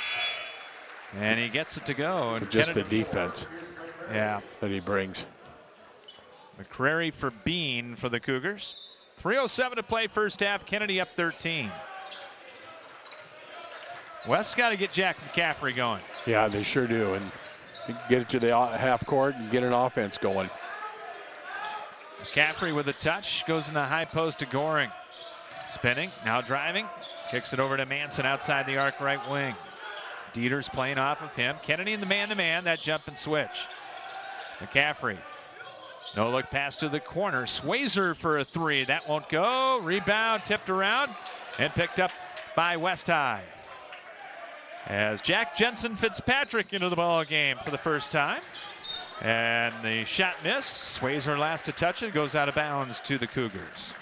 And he gets it to go. And just Kennedy, the defense that he brings. McCrary for Bean for the Cougars. 3:07 to play first half. Kennedy up 13. West's got to get Jack McCaffrey going. Yeah, they sure do. And get it to the half court and get an offense going. McCaffrey with a touch, goes in the high post to Goring. Spinning, now driving, kicks it over to Manson outside the arc right wing. Dieter's playing off of him. Kennedy in the man-to-man, that jump and switch. McCaffrey, no look pass to the corner. Swayzer for a 3, that won't go. Rebound tipped around and picked up by West High. As Jack Jensen Fitzpatrick into the ball game for the first time. And the shot missed. Swayzer last to touch it, goes out of bounds to the Cougars.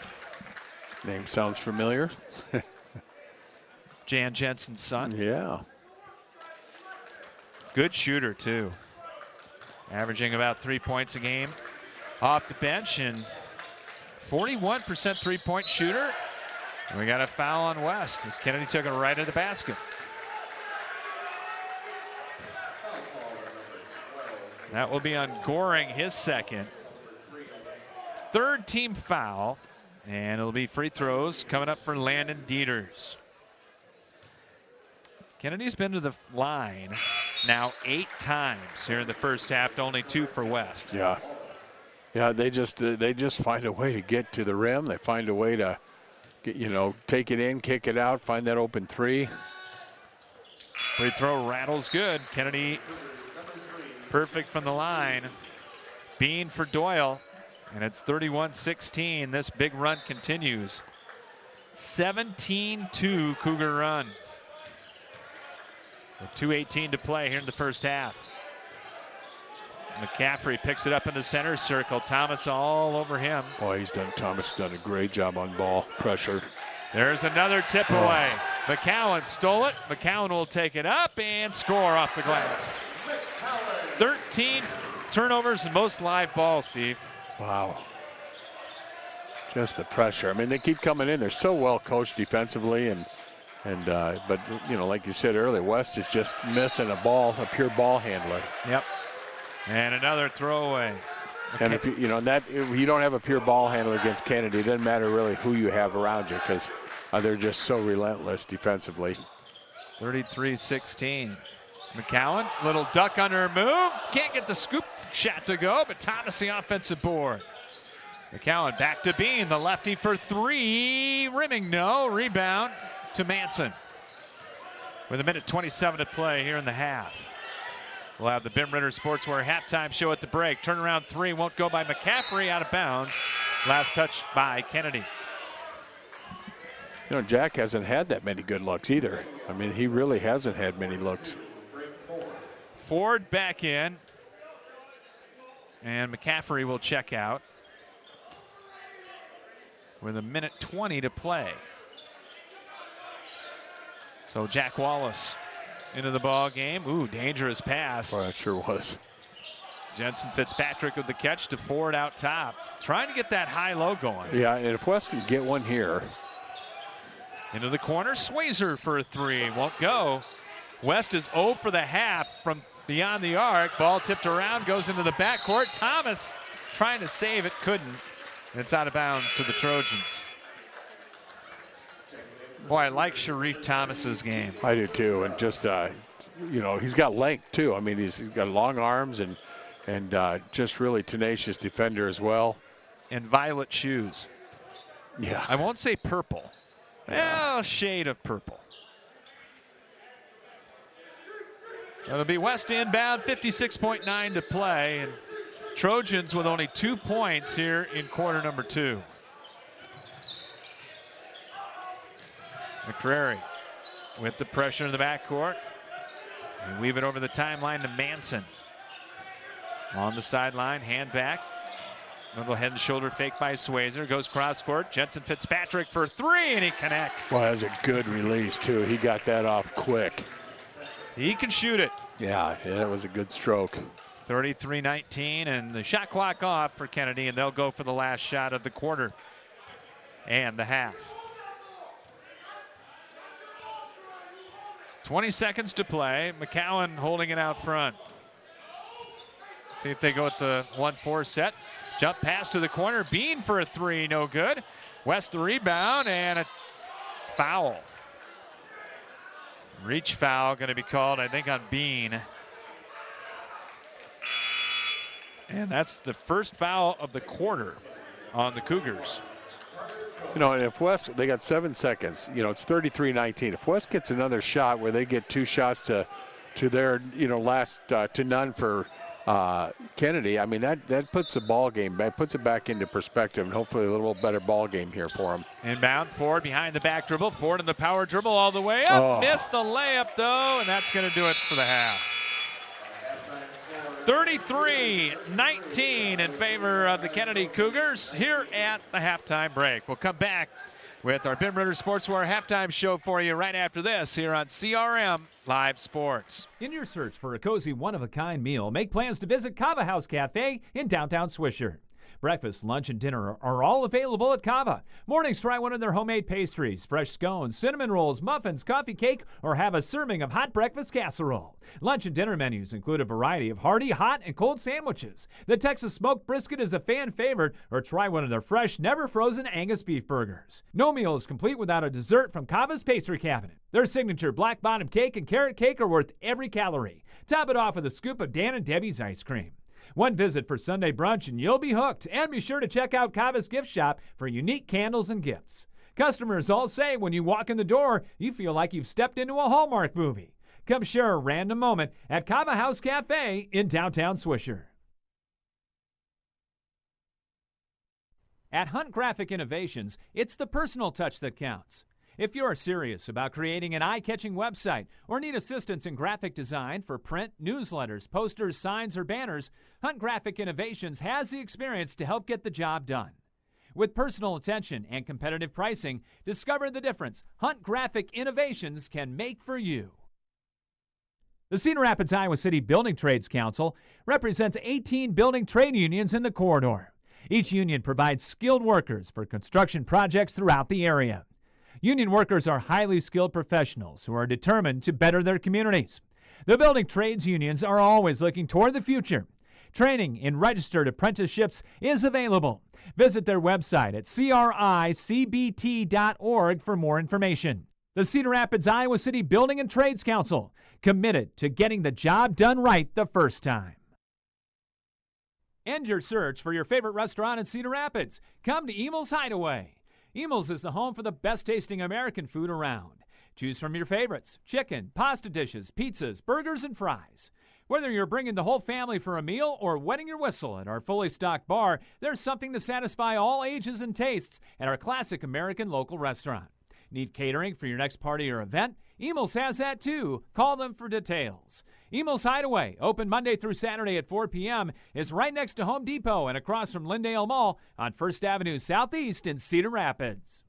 Name sounds familiar. Jan Jensen's son. Yeah. Good shooter, too. Averaging about 3 points a game off the bench and 41% three-point shooter. And we got a foul on West as Kennedy took it right at the basket. That will be on Goring, his second. Third team foul, and it'll be free throws coming up for Landon Dieters. Kennedy's been to the line now 8 times here in the first half, to only 2 for West. Yeah. Yeah, they just find a way to get to the rim. They find a way to get, take it in, kick it out, find that open 3. Free throw rattles good. Kennedy perfect from the line. Bean for Doyle, and it's 31-16. This big run continues. 17-2 Cougar run. With 2:18 to play here in the first half. McCaffrey picks it up in the center circle. Thomas all over him. Boy, Thomas done a great job on ball pressure. There's another tip away. McCowan stole it. McCowan will take it up and score off the glass. 13 turnovers and most live balls, Steve. Wow. Just the pressure. I mean, they keep coming in. They're so well coached defensively, but like you said earlier, West is just missing a pure ball handler. Yep. And another throwaway. And if if you don't have a pure ball handler against Kennedy, it doesn't matter really who you have around you, because they're just so relentless defensively. 33-16. McCowan, little duck under move. Can't get the scoop shot to go, but Thomas the offensive board. McCowan back to Bean, the lefty for 3. Rimming, no. Rebound to Manson. With 1:27 to play here in the half. We'll have the Bim Ritter Sportswear halftime show at the break. Turnaround 3 won't go by McCaffrey, out of bounds. Last touch by Kennedy. Jack hasn't had that many good looks either. I mean, he really hasn't had many looks. Ford back in. And McCaffrey will check out. with a minute 20 to play. So Jack Wallace into the ball game. Ooh, dangerous pass. Well, that sure was. Jensen Fitzpatrick with the catch to Ford out top. Trying to get that high-low going. Yeah, and if West can get one here. Into the corner, Swayzer for a three. Won't go. West is 0 for the half from beyond the arc. Ball tipped around, goes into the backcourt. Thomas trying to save it, couldn't. It's out of bounds to the Trojans. Boy, I like Sharif Thomas's game. I do too, and just you know, he's got length too. I mean, he's got long arms and just really tenacious defender as well. And violet shoes. Yeah. I won't say purple. Yeah. A shade of purple. That'll be West inbound, 56.9 to play. And Trojans with only 2 points here in quarter number 2. McCrary with the pressure in the backcourt. And weave it over the timeline to Manson. On the sideline, hand back. Little head and shoulder fake by Swayzer. Goes cross court. Jensen Fitzpatrick for 3, and he connects. Well, that was a good release, too. He got that off quick. He can shoot it. Yeah, that was a good stroke. 33-19, and the shot clock off for Kennedy, and they'll go for the last shot of the quarter and the half. 20 seconds to play. McCowan holding it out front. See if they go with the 1-4 set. Jump pass to the corner. Bean for a 3, no good. West the rebound, and a foul. Reach foul going to be called, I think, on Bean. And that's the first foul of the quarter on the Cougars. You know, and if West, they got 7 seconds. You know, it's 33-19. If West gets another shot where they get 2 shots to their, you know, last to none for Kennedy, I mean, that puts the ball game, that puts it back into perspective, and hopefully a little better ball game here for them. Inbound, Ford behind the back dribble. Ford in the power dribble all the way up. Oh. Missed the layup, though, and that's going to do it for the half. 33-19 in favor of the Kennedy Cougars here at the halftime break. We'll come back with our Bim Ritter Sportswear halftime show for you right after this here on CRM Live Sports. In your search for a cozy, one-of-a-kind meal, make plans to visit Cava House Cafe in downtown Swisher. Breakfast, lunch, and dinner are all available at Cava. Mornings, try one of their homemade pastries, fresh scones, cinnamon rolls, muffins, coffee cake, or have a serving of hot breakfast casserole. Lunch and dinner menus include a variety of hearty, hot, and cold sandwiches. The Texas smoked brisket is a fan favorite, or try one of their fresh, never-frozen Angus beef burgers. No meal is complete without a dessert from Cava's Pastry Cabinet. Their signature black bottom cake and carrot cake are worth every calorie. Top it off with a scoop of Dan and Debbie's ice cream. One visit for Sunday brunch and you'll be hooked. And be sure to check out Cava's gift shop for unique candles and gifts. Customers all say when you walk in the door, you feel like you've stepped into a Hallmark movie. Come share a random moment at Cava House Cafe in downtown Swisher. At Hunt Graphic Innovations, it's the personal touch that counts. If you're serious about creating an eye-catching website or need assistance in graphic design for print, newsletters, posters, signs, or banners, Hunt Graphic Innovations has the experience to help get the job done. With personal attention and competitive pricing, discover the difference Hunt Graphic Innovations can make for you. The Cedar Rapids, Iowa City Building Trades Council represents 18 building trade unions in the corridor. Each union provides skilled workers for construction projects throughout the area. Union workers are highly skilled professionals who are determined to better their communities. The building trades unions are always looking toward the future. Training in registered apprenticeships is available. Visit their website at cricbt.org for more information. The Cedar Rapids, Iowa City Building and Trades Council, committed to getting the job done right the first time. End your search for your favorite restaurant in Cedar Rapids. Come to Emel's Hideaway. Emel's is the home for the best-tasting American food around. Choose from your favorites: chicken, pasta dishes, pizzas, burgers, and fries. Whether you're bringing the whole family for a meal or wetting your whistle at our fully stocked bar, there's something to satisfy all ages and tastes at our classic American local restaurant. Need catering for your next party or event? Emil's has that too. Call them for details. Emil's Hideaway, open Monday through Saturday at 4 p.m., is right next to Home Depot and across from Lindale Mall on 1st Avenue Southeast in Cedar Rapids.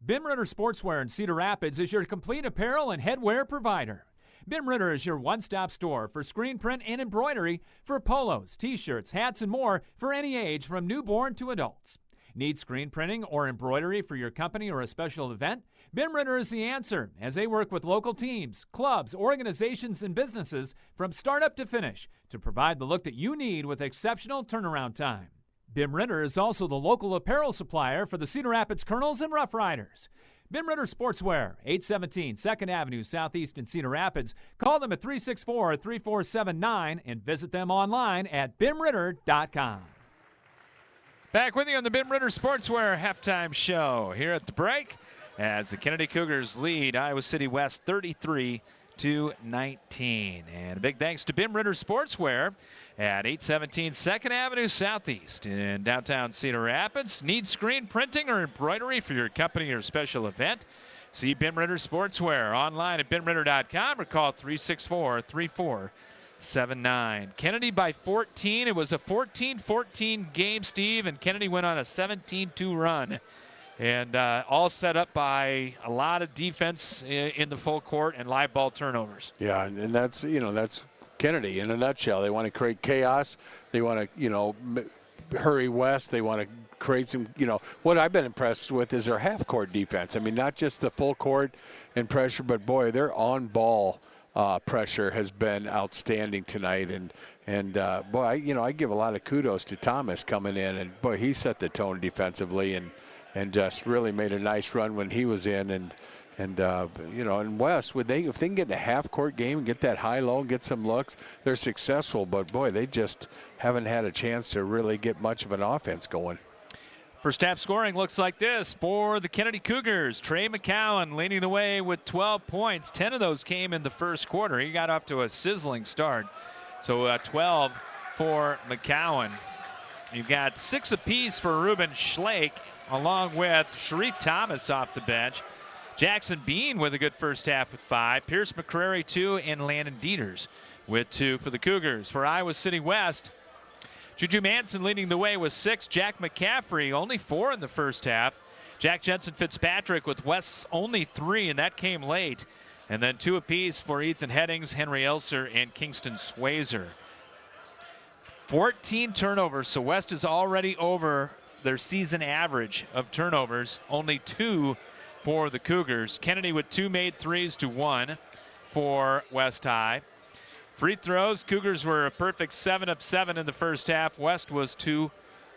Bim Ritter Sportswear in Cedar Rapids is your complete apparel and headwear provider. Bim Ritter is your one-stop store for screen print and embroidery for polos, t-shirts, hats, and more for any age from newborn to adults. Need screen printing or embroidery for your company or a special event? Bim Ritter is the answer, as they work with local teams, clubs, organizations, and businesses from startup to finish to provide the look that you need with exceptional turnaround time. Bim Ritter is also the local apparel supplier for the Cedar Rapids Colonels and Rough Riders. Bim Ritter Sportswear, 817 2nd Avenue Southeast in Cedar Rapids. Call them at 364-3479 and visit them online at bimritter.com. Back with you on the Bim Ritter Sportswear halftime show here at the break as the Kennedy Cougars lead Iowa City West 33-19. And a big thanks to Bim Ritter Sportswear at 817 2nd Avenue Southeast in downtown Cedar Rapids. Need screen printing or embroidery for your company or special event? See Bim Ritter Sportswear online at bimritter.com or call 364-3479. Kennedy by 14. It was a 14-14 game, Steve, and Kennedy went on a 17-2 run. And all set up by a lot of defense in the full court and live ball turnovers. Yeah, and that's, that's Kennedy in a nutshell. They want to create chaos. They want to, hurry West. They want to create some, what I've been impressed with is their half-court defense. I mean, not just the full court and pressure, but, boy, their on-ball pressure has been outstanding tonight. And boy, I give a lot of kudos to Thomas coming in. And, boy, he set the tone defensively and just really made a nice run when he was in. And West, if they can get in a half-court game and get that high-low and get some looks, they're successful. But, boy, they just haven't had a chance to really get much of an offense going. First half scoring looks like this for the Kennedy Cougars. Trey McCowan leading the way with 12 points. 10 of those came in the first quarter. He got off to a sizzling start. So 12 for McCowan. You've got 6 apiece for Ruben Schlake, along with Sharif Thomas off the bench. Jackson Bean with a good first half with 5. Pierce McCrary 2, and Landon Dieters with 2 for the Cougars. For Iowa City West, Juju Manson leading the way with 6. Jack McCaffrey only 4 in the first half. Jack Jensen Fitzpatrick with West's only 3, and that came late. And then 2 apiece for Ethan Headings, Henry Elser, and Kingston Swayzer. 14 turnovers, so West is already over their season average of turnovers. Only 2 for the Cougars. Kennedy with 2 made threes to 1 for West High. Free throws, Cougars were a perfect 7 of 7 in the first half. West was 2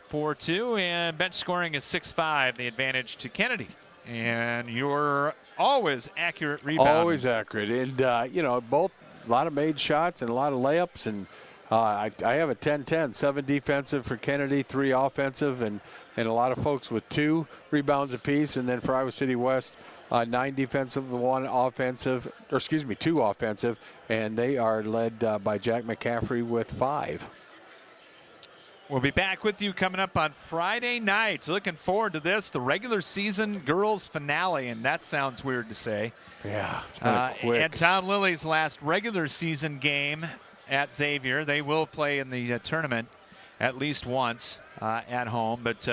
for 2, and bench scoring is 6-5, the advantage to Kennedy. And you're always accurate rebounding. Always accurate. And, both a lot of made shots and a lot of layups. And I have a 10-10, 7 defensive for Kennedy, 3 offensive, and a lot of folks with 2 rebounds apiece. And then for Iowa City West, 9 defensive, 2 offensive, and they are led by Jack McCaffrey with 5. We'll be back with you coming up on Friday night. So looking forward to this, the regular season girls finale, and that sounds weird to say. Yeah, it's been quick. And Tom Lilly's last regular season game at Xavier. They will play in the tournament at least once at home, but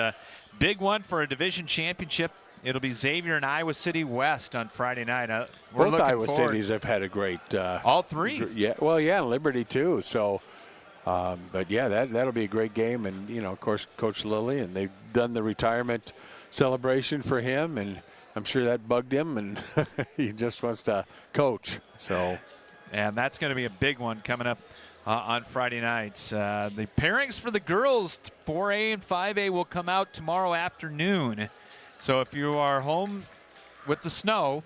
big one for a division championship. It'll be Xavier and Iowa City West on Friday night. Both Iowa Cities have had a great. All 3. Yeah, well, yeah, and Liberty too. So, but yeah, that'll be a great game. And of course, Coach Lilly, and they've done the retirement celebration for him, and I'm sure that bugged him, and he just wants to coach. So, and that's going to be a big one coming up on Friday nights. The pairings for the girls, 4A and 5A, will come out tomorrow afternoon. So if you are home with the snow,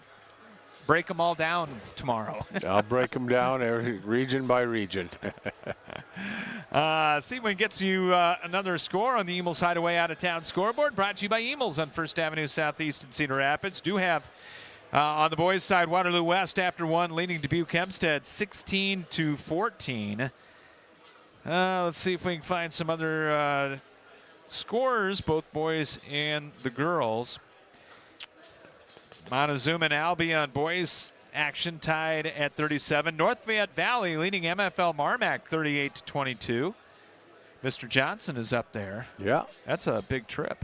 break them all down tomorrow. I'll break them down region by region. See if we can get you another score on the Emil's Hideaway Out-of-Town scoreboard. Brought to you by Emil's on 1st Avenue Southeast in Cedar Rapids. Do have on the boys' side, Waterloo West after 1, leading Dubuque Hempstead 16-14. Let's see if we can find some other scores, both boys and the girls. Montezuma and Albion boys action tied at 37. North Fayette Valley leading MFL Marmac 38-22. Mr. Johnson is up there. Yeah. That's a big trip.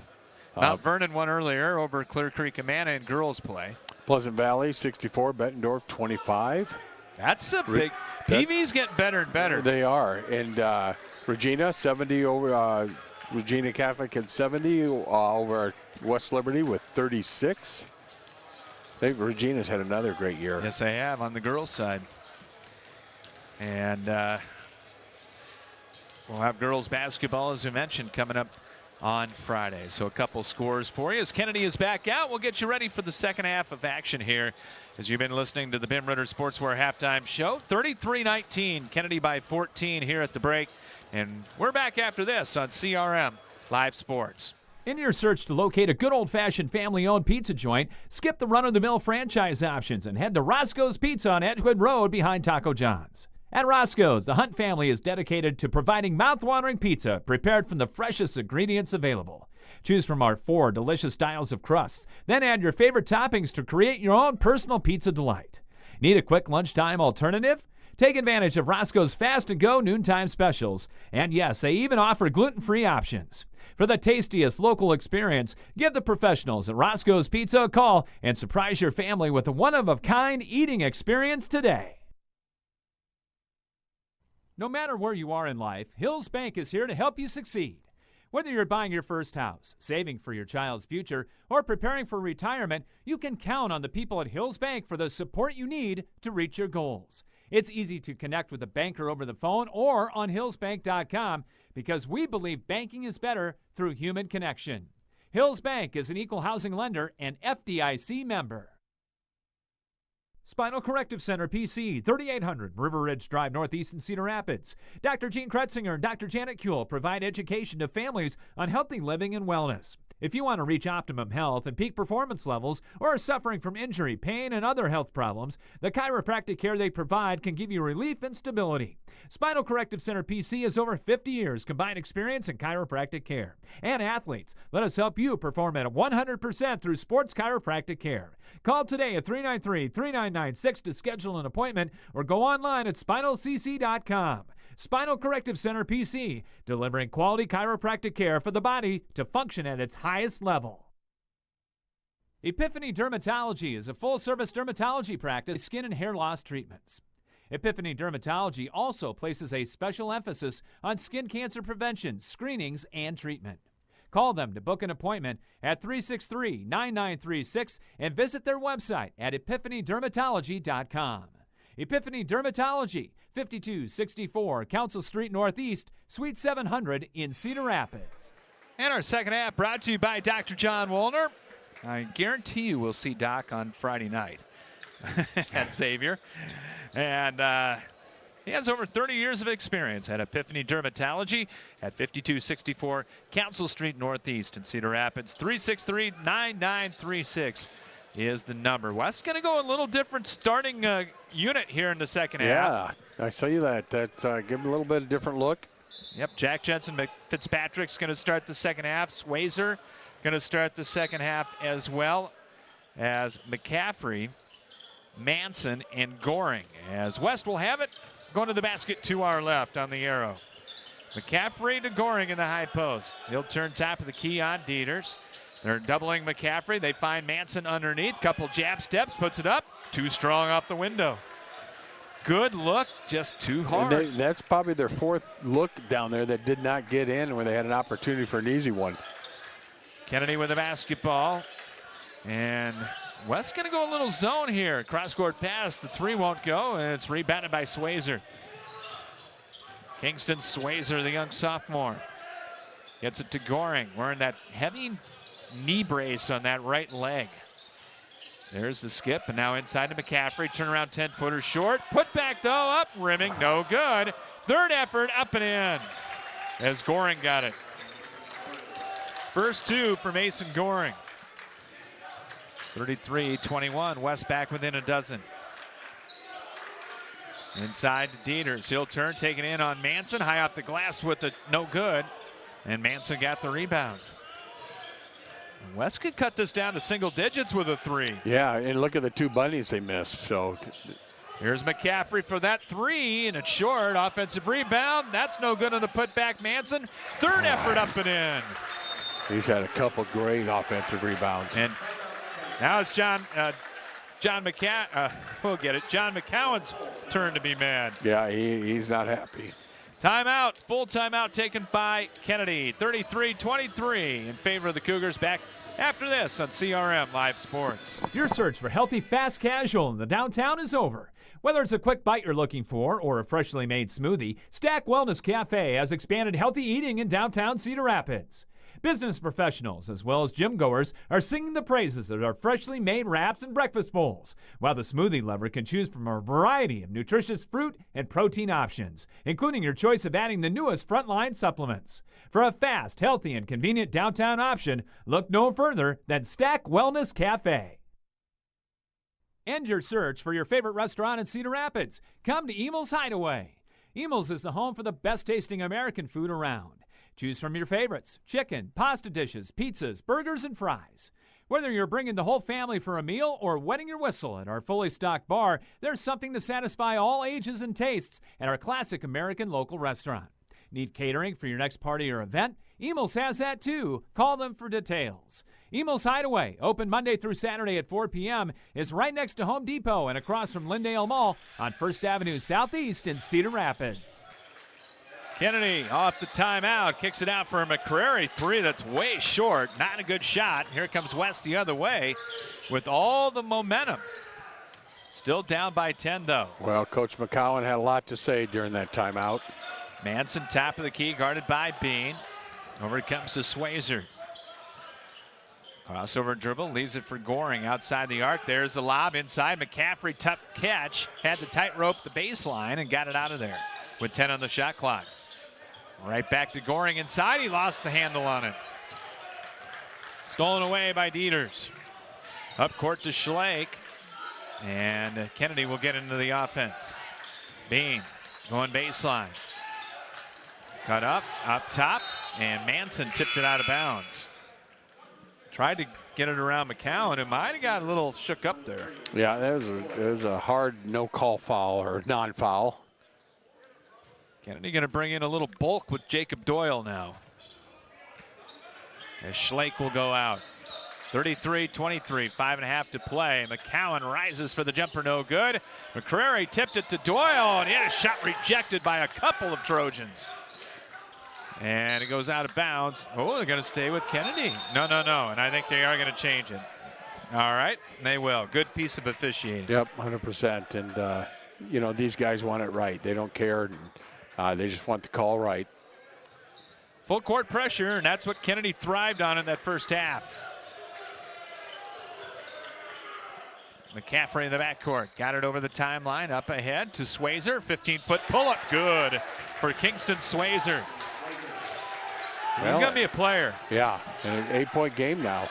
Mount Vernon won earlier over Clear Creek Amana in girls play. Pleasant Valley 64, Bettendorf 25. That's a big. PV's getting better and better. They are. And Regina 70 over Regina Catholic at 70 over West Liberty with 36. Regina's had another great year. Yes, they have on the girls' side. And we'll have girls basketball, as we mentioned, coming up on Friday. So a couple scores for you. As Kennedy is back out, we'll get you ready for the second half of action here as you've been listening to the Bim Ritter Sportswear halftime show. 33-19, Kennedy by 14 here at the break. And we're back after this on CRM Live Sports. In your search to locate a good old-fashioned family-owned pizza joint, skip the run-of-the-mill franchise options and head to Roscoe's Pizza on Edgewood Road behind Taco John's. At Roscoe's, the Hunt family is dedicated to providing mouth-watering pizza prepared from the freshest ingredients available. Choose from our 4 delicious styles of crusts, then add your favorite toppings to create your own personal pizza delight. Need a quick lunchtime alternative? Take advantage of Roscoe's Fast and Go noontime specials. And yes, they even offer gluten-free options. For the tastiest local experience, give the professionals at Roscoe's Pizza a call and surprise your family with a one-of-a-kind eating experience today. No matter where you are in life, Hills Bank is here to help you succeed. Whether you're buying your first house, saving for your child's future, or preparing for retirement, you can count on the people at Hills Bank for the support you need to reach your goals. It's easy to connect with a banker over the phone or on hillsbank.com because we believe banking is better through human connection. Hills Bank is an equal housing lender and FDIC member. Spinal Corrective Center, PC, 3800 River Ridge Drive, Northeast in Cedar Rapids. Dr. Gene Kretzinger and Dr. Janet Kuehl provide education to families on healthy living and wellness. If you want to reach optimum health and peak performance levels or are suffering from injury, pain, and other health problems, the chiropractic care they provide can give you relief and stability. Spinal Corrective Center PC has over 50 years combined experience in chiropractic care. And athletes, let us help you perform at 100% through sports chiropractic care. Call today at 393-3996 to schedule an appointment or go online at spinalcc.com. Spinal Corrective Center PC, delivering quality chiropractic care for the body to function at its highest level. Epiphany Dermatology is a full-service dermatology practice, skin and hair loss treatments. Epiphany Dermatology also places a special emphasis on skin cancer prevention, screenings, and treatment. Call them to book an appointment at 363-9936 and visit their website at epiphanydermatology.com. Epiphany Dermatology, 5264 Council Street Northeast, Suite 700 in Cedar Rapids. And our second half brought to you by Dr. John Woolner. I guarantee you we'll see Doc on Friday night at Xavier. And he has over 30 years of experience at Epiphany Dermatology at 5264 Council Street Northeast in Cedar Rapids. 363-9936 is the number. Wes going to go a little different starting unit here in the second half. Yeah, I saw you that. Give him a little bit of different look. Yep, Jack Jensen Fitzpatrick's going to start the second half. Swazer going to start the second half as well as McCaffrey, Manson, and Goring. As West will have it, going to the basket to our left on the arrow. McCaffrey to Goring in the high post. He'll turn top of the key on Dieters. They're doubling McCaffrey. They find Manson underneath. Couple jab steps, puts it up. Too strong off the window. Good look, just too hard. And that's probably their fourth look down there that did not get in where they had an opportunity for an easy one. Kennedy with the basketball. And West's going to go a little zone here. Cross-court pass. The three won't go, and it's rebounded by Swazer. Kingston Swazer, the young sophomore. Gets it to Goring, wearing that heavy knee brace on that right leg. There's the skip, and now inside to McCaffrey. Turnaround 10-footer short. Put back, though, up, rimming, no good. Third effort, up and in, as Goring got it. First two for Mason Goring. 33-21, West back within a dozen. Inside to Dieters, he'll turn, taking in on Manson, high off the glass with it, no good. And Manson got the rebound. West could cut this down to single digits with a 3. Yeah, and look at the 2 bunnies they missed. So here's McCaffrey for that 3, and it's short. Offensive rebound. That's no good on the putback. Manson, third effort up and in. He's had a couple great offensive rebounds. And now it's John McCowan's turn to be mad. Yeah, he's not happy. Timeout, full timeout taken by Kennedy. 33-23 in favor of the Cougars. Back after this on CRM Live Sports. Your search for healthy, fast casual in the downtown is over. Whether it's a quick bite you're looking for or a freshly made smoothie, Stack Wellness Cafe has expanded healthy eating in downtown Cedar Rapids. Business professionals as well as gym goers are singing the praises of our freshly made wraps and breakfast bowls, while the smoothie lover can choose from a variety of nutritious fruit and protein options, including your choice of adding the newest frontline supplements. For a fast, healthy, and convenient downtown option, look no further than Stack Wellness Cafe. End your search for your favorite restaurant in Cedar Rapids. Come to Emil's Hideaway. Emil's is the home for the best tasting American food around. Choose from your favorites: chicken, pasta dishes, pizzas, burgers, and fries. Whether you're bringing the whole family for a meal or wetting your whistle at our fully stocked bar, there's something to satisfy all ages and tastes at our classic American local restaurant. Need catering for your next party or event? Emil's has that too. Call them for details. Emil's Hideaway, open Monday through Saturday at 4 p.m., is right next to Home Depot and across from Lindale Mall on 1st Avenue Southeast in Cedar Rapids. Kennedy off the timeout, kicks it out for a McCrary 3 that's way short. Not a good shot. Here comes West the other way with all the momentum. Still down by 10, though. Well, Coach McCowan had a lot to say during that timeout. Manson, top of the key, guarded by Bean. Over it comes to Swayzer. Crossover dribble, leaves it for Goring outside the arc. There's the lob inside. McCaffrey, tough catch. Had to tightrope the baseline and got it out of there with 10 on the shot clock. Right back to Goring inside. He lost the handle on it. Stolen away by Dieters. Up court to Schlake. And Kennedy will get into the offense. Bean going baseline. Cut up top. And Manson tipped it out of bounds. Tried to get it around McCowan. It might have got a little shook up there. Yeah, that was a hard no-call foul or non-foul. Kennedy going to bring in a little bulk with Jacob Doyle now. As Schlake will go out. 33-23, 5.5 to play. McCowan rises for the jumper, no good. McCrary tipped it to Doyle, and he had a shot rejected by a couple of Trojans. And it goes out of bounds. Oh, they're going to stay with Kennedy. No. And I think they are going to change it. All right, they will. Good piece of officiating. Yep, 100%. And, you know, these guys want it right. They don't care. They just want the call right. Full court pressure, and that's what Kennedy thrived on in that first half. McCaffrey in the backcourt. Got it over the timeline, up ahead to Swayzer. 15-foot pull-up, good for Kingston Swayzer. Well, he's going to be a player. Yeah, and an 8-point game now.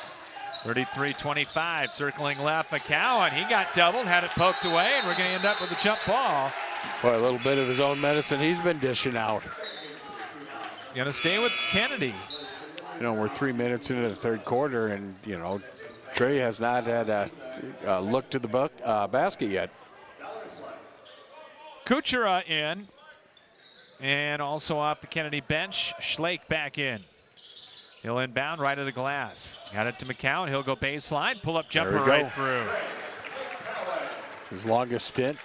33-25, circling left. McCowan, he got doubled, had it poked away, and we're going to end up with a jump ball. Boy, a little bit of his own medicine he's been dishing out. Going to stay with Kennedy. You know, we're 3 minutes into the third quarter, and, you know, Trey has not had a look to the basket yet. Kuchera in. And also off the Kennedy bench, Schlake back in. He'll inbound right of the glass. Got it to McCowan. He'll go baseline. Pull-up jumper right through. It's his longest stint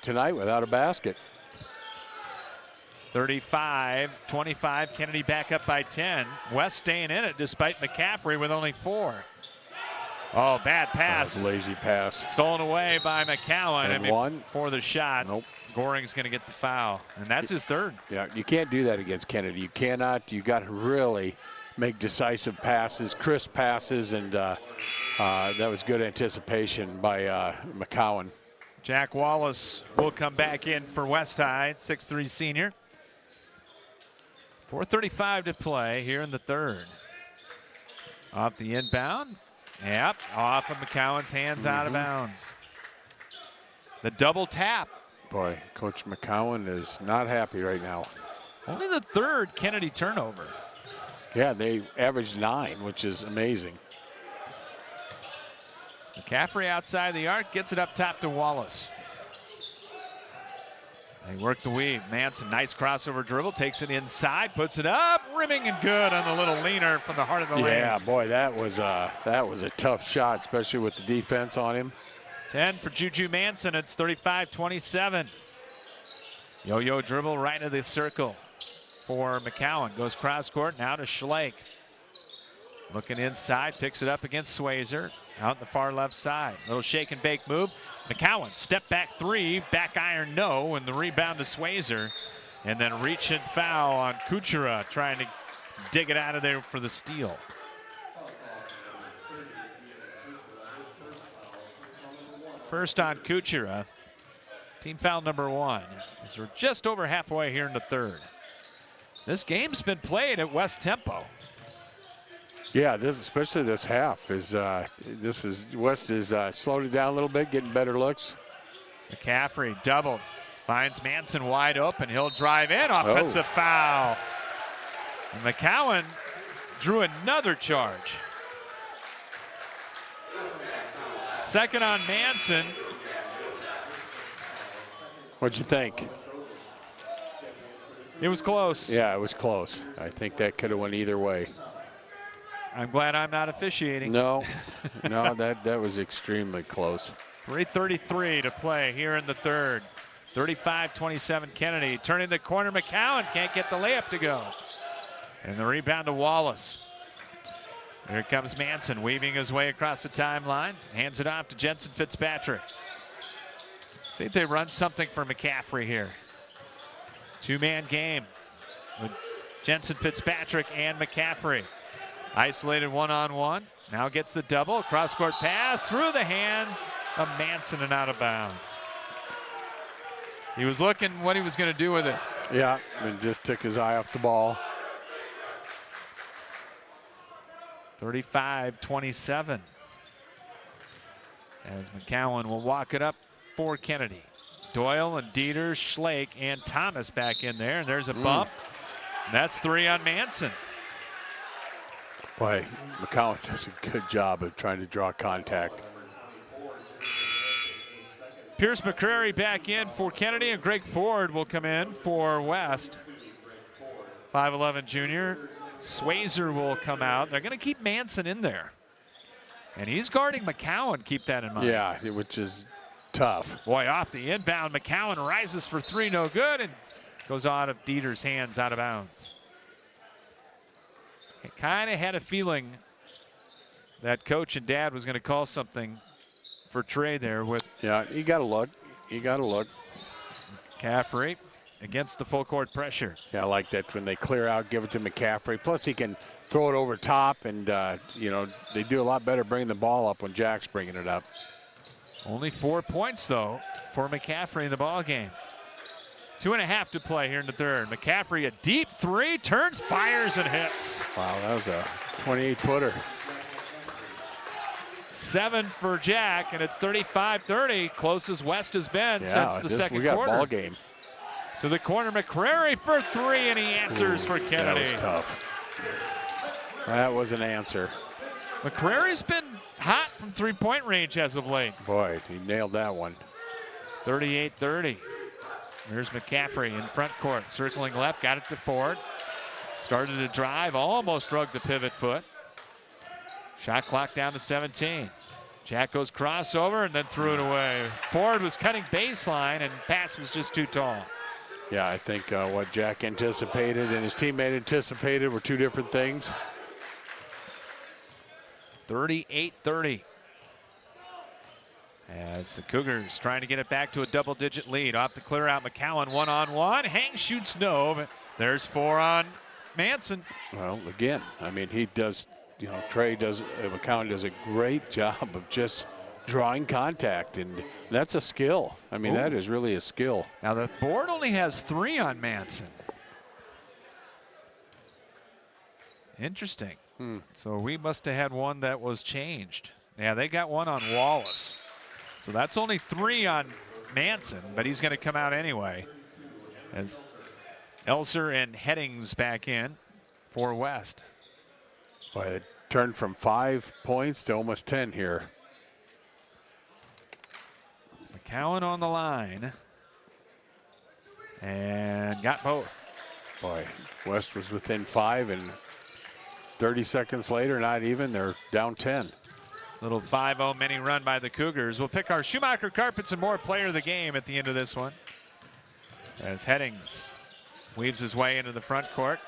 tonight without a basket. 35-25. Kennedy back up by 10. West staying in it despite McCaffrey with only 4. Oh, bad pass. Lazy pass. Stolen away by McCowan. And one. For the shot. Nope. Goring's going to get the foul, and that's his third. Yeah, you can't do that against Kennedy. You cannot. You got to really make decisive passes, crisp passes, and that was good anticipation by McCowan. Jack Wallace will come back in for West High, 6'3" senior. 4:35 to play here in the third. Off the inbound. Yep, off of McCowan's hands, out of bounds. The double tap. Boy, Coach McCowan is not happy right now. Only the third Kennedy turnover. Yeah, they averaged 9, which is amazing. McCaffrey outside the arc, gets it up top to Wallace. They work the weave. Manson, nice crossover dribble, takes it inside, puts it up, rimming and good on the little leaner from the heart of the lane. Yeah, boy, that was a tough shot, especially with the defense on him. 10 for Juju Manson. It's 35-27. Yo-yo dribble right into the circle for McCowan. Goes cross court now to Schlake. Looking inside, picks it up against Swayzer. Out in the far left side. Little shake and bake move. McCowan, step back three, back iron no, and the rebound to Swayzer. And then reach and foul on Kuchera, trying to dig it out of there for the steal. First on Kuchera. Team foul number 1. As we're just over halfway here in the third. This game's been played at West tempo. Yeah, especially this half is West is slowed it down a little bit, getting better looks. McCaffrey doubled, finds Manson wide open. He'll drive in, offensive foul. And McCowan drew another charge. Second on Manson. What'd you think? It was close. Yeah, it was close. I think that could have went either way. I'm glad I'm not officiating. No, no, that was extremely close. 3:33 to play here in the third. 35-27 Kennedy. Turning the corner, McCowan can't get the layup to go. And the rebound to Wallace. Here comes Manson, weaving his way across the timeline. Hands it off to Jensen Fitzpatrick. See if they run something for McCaffrey here. Two-man game with Jensen Fitzpatrick and McCaffrey. Isolated one-on-one. Now gets the double. Cross-court pass through the hands of Manson and out of bounds. He was looking what he was going to do with it. Yeah, and just took his eye off the ball. 35-27. As McCowan will walk it up for Kennedy. Doyle and Dieter, Schlake, and Thomas back in there. And there's a bump. That's 3 on Manson. Boy, McCowan does a good job of trying to draw contact. Pierce McCrary back in for Kennedy, and Greg Ford will come in for West. 5'11" junior. Swayzer will come out. They're going to keep Manson in there. And he's guarding McCowan, keep that in mind. Yeah, which is tough. Boy, off the inbound, McCowan rises for 3, no good, and goes out of Dieter's hands, out of bounds. I kind of had a feeling that coach and dad was going to call something for Trey there with. Yeah, you got to look. You got to look. McCaffrey against the full court pressure. Yeah, I like that when they clear out, give it to McCaffrey. Plus, he can throw it over top, and, you know, they do a lot better bringing the ball up when Jack's bringing it up. Only 4 points, though, for McCaffrey in the ball game. 2.5 to play here in the third. McCaffrey, a deep 3, turns, fires, and hits. Wow, that was a 28-footer. 7 for Jack, and it's 35-30. Closest West has been since the second quarter. We got a ball game. To the corner, McCrary for 3, and he answers for Kennedy. That was tough. That was an answer. McCrary's been hot from three-point range as of late. Boy, he nailed that one. 38-30. There's McCaffrey in front court, circling left, got it to Ford. Started to drive, almost drug the pivot foot. Shot clock down to 17. Jack goes crossover and then threw it away. Ford was cutting baseline and pass was just too tall. Yeah, I think what Jack anticipated and his teammate anticipated were two different things. 38-30. As the Cougars trying to get it back to a double-digit lead. Off the clear out, McCowan one-on-one. Hang shoots no, but there's 4 on Manson. Well, again, I mean, he does, you know, McCowan does a great job of just drawing contact, and that's a skill. I mean, that is really a skill. Now the board only has 3 on Manson. Interesting. So we must have had one that was changed. Yeah, they got one on Wallace. So that's only 3 on Manson, but he's going to come out anyway. As Elser and Headings back in for West. Boy, it turned from 5 points to almost 10 here. McCowan on the line. And got both. Boy, West was within 5, and 30 seconds later, not even, they're down 10. Little 5-0 mini run by the Cougars. We'll pick our Schumacher Carpets and More player of the game at the end of this one. As Headings weaves his way into the front court.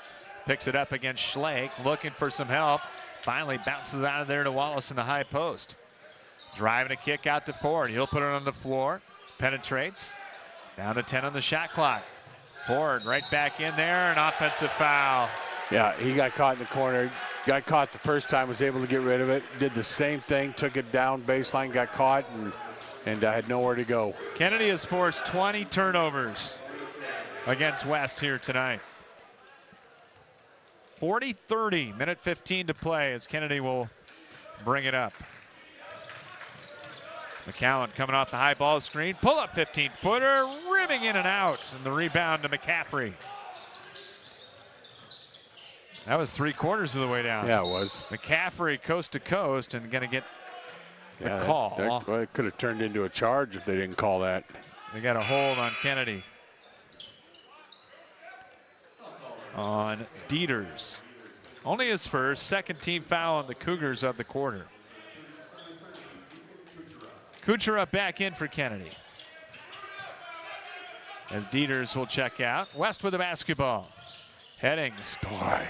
Picks it up against Schlake, looking for some help. Finally bounces out of there to Wallace in the high post. Driving a kick out to Ford. He'll put it on the floor. Penetrates. Down to 10 on the shot clock. Ford right back in there. An offensive foul. Yeah, he got caught in the corner. Got caught the first time, was able to get rid of it. Did the same thing, took it down baseline, got caught, and had nowhere to go. Kennedy has forced 20 turnovers against West here tonight. 40-30, minute 15 to play as Kennedy will bring it up. McCowan coming off the high ball screen. Pull up 15-footer, rimming in and out. And the rebound to McCaffrey. That was 3/4 of the way down. Yeah, it was. McCaffrey coast to coast and going to get the call. That could have turned into a charge if they didn't call that. They got a hold on Kennedy. On Dieters. Only his first, second team foul on the Cougars of the quarter. Kuchera back in for Kennedy. As Dieters will check out. West with the basketball. Headings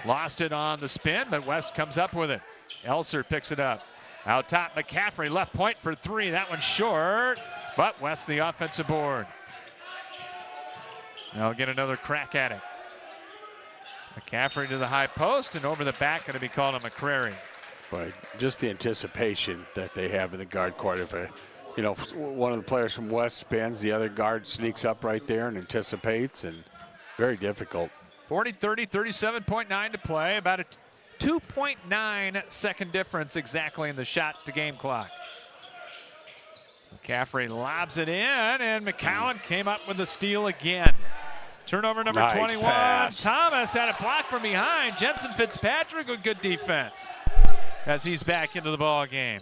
lost it on the spin, but West comes up with it. Elser picks it up. Out top, McCaffrey, left point for 3. That one's short, but West the offensive board. They'll get another crack at it. McCaffrey to the high post, and over the back, going to be called a McCrary. But just the anticipation that they have in the guard court. If one of the players from West spins, the other guard sneaks up right there and anticipates, and very difficult. 40-30, 37.9 to play. About a 2.9 second difference exactly in the shot to game clock. McCaffrey lobs it in, and McCowan came up with the steal again. Turnover number 21. Pass. Thomas had a block from behind. Jensen Fitzpatrick with good defense as he's back into the ball game.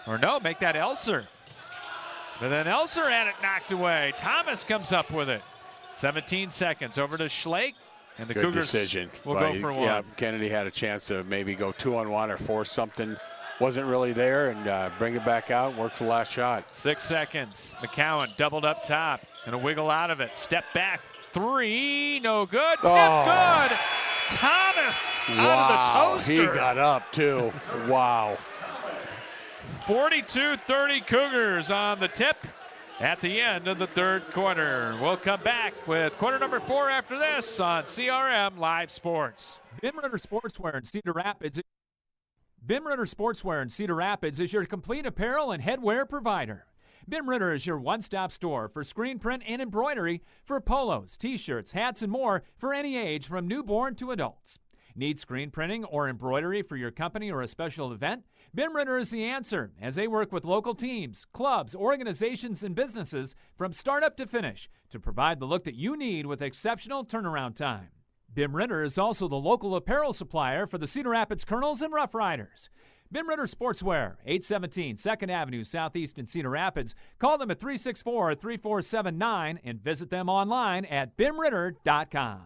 Or no, make that Elser. But then Elser had it knocked away. Thomas comes up with it. 17 seconds over to Schlake, and the Good Cougars decision. will go for one. Yeah, Kennedy had a chance to maybe go 2-on-1 or force something. Wasn't really there, and bring it back out and work the last shot. 6 seconds. McCowan doubled up top and a wiggle out of it. Step back. 3, no good. Tip good. Thomas out of the toaster. He got up too. Wow. 42-30 Cougars on the tip at the end of the third quarter. We'll come back with quarter number 4 after this on CRM Live Sports. Bimritter Sportswear in Cedar Rapids. Bimritter Sportswear in Cedar Rapids is your complete apparel and headwear provider. Bimritter is your one-stop store for screen print and embroidery for polos, t-shirts, hats, and more for any age from newborn to adults. Need screen printing or embroidery for your company or a special event? Bimritter is the answer, as they work with local teams, clubs, organizations, and businesses from startup to finish to provide the look that you need with exceptional turnaround time. Bimritter is also the local apparel supplier for the Cedar Rapids Colonels and Rough Riders. Bimritter Sportswear, 817 2nd Avenue Southeast in Cedar Rapids. Call them at 364-3479 and visit them online at bimritter.com.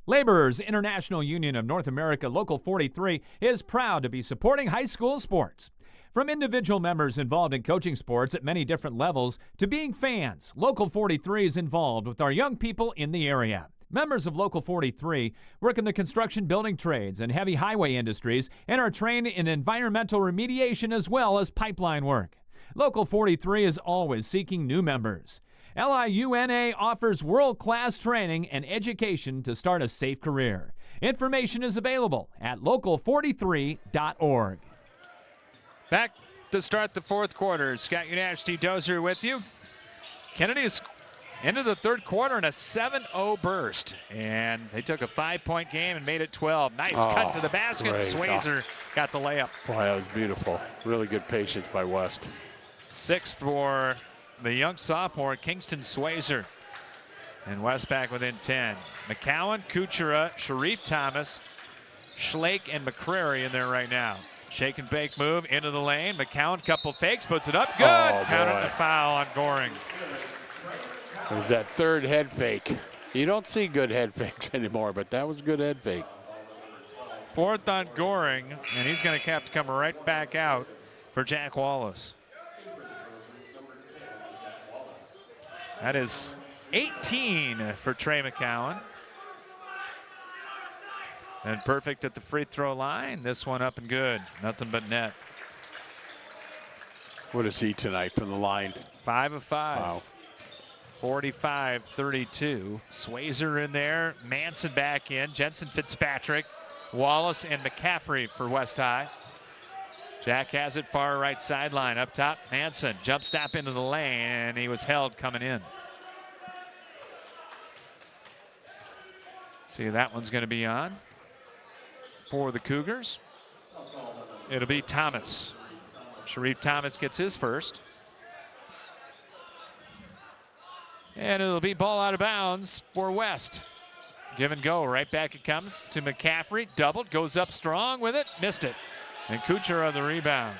Laborers International Union of North America Local 43 is proud to be supporting high school sports. From individual members involved in coaching sports at many different levels to being fans, Local 43 is involved with our young people in the area. Members of Local 43 work in the construction building trades and heavy highway industries and are trained in environmental remediation as well as pipeline work. Local 43 is always seeking new members. LIUNA offers world-class training and education to start a safe career. Information is available at local43.org. Back to start the fourth quarter. Scott Unashty Dozer with you. Kennedy is into the third quarter in a 7-0 burst. And they took a 5-point game and made it 12. Nice cut to the basket. Great. Swayzer got the layup. Boy, that was beautiful. Really good patience by West. 6 for the young sophomore, Kingston Swayzer. And West back within 10. McCowan, Kuchera, Sharif Thomas, Schlake, and McCrary in there right now. Shake and bake move into the lane. McCowan, couple fakes, puts it up. Good. Oh, Counted boy. the foul on Goring. It was that third head fake. You don't see good head fakes anymore, but that was a good head fake. 4th on Goring, and he's going to have to come right back out for Jack Wallace. That is 18 for Trey McCowan. And perfect at the free throw line. This one up and good. Nothing but net. What is he tonight from the line? 5 of 5. Wow. 45-32. Swayzer in there. Manson back in. Jensen Fitzpatrick. Wallace and McCaffrey for West High. Jack has it far right sideline. Up top, Manson. Jump stop into the lane, and he was held coming in. See, that one's going to be on for the Cougars. It'll be Thomas. Sharif Thomas gets his first. And it'll be ball out of bounds for West. Give and go. Right back it comes to McCaffrey. Doubled. Goes up strong with it. Missed it. And Kuchar on the rebound.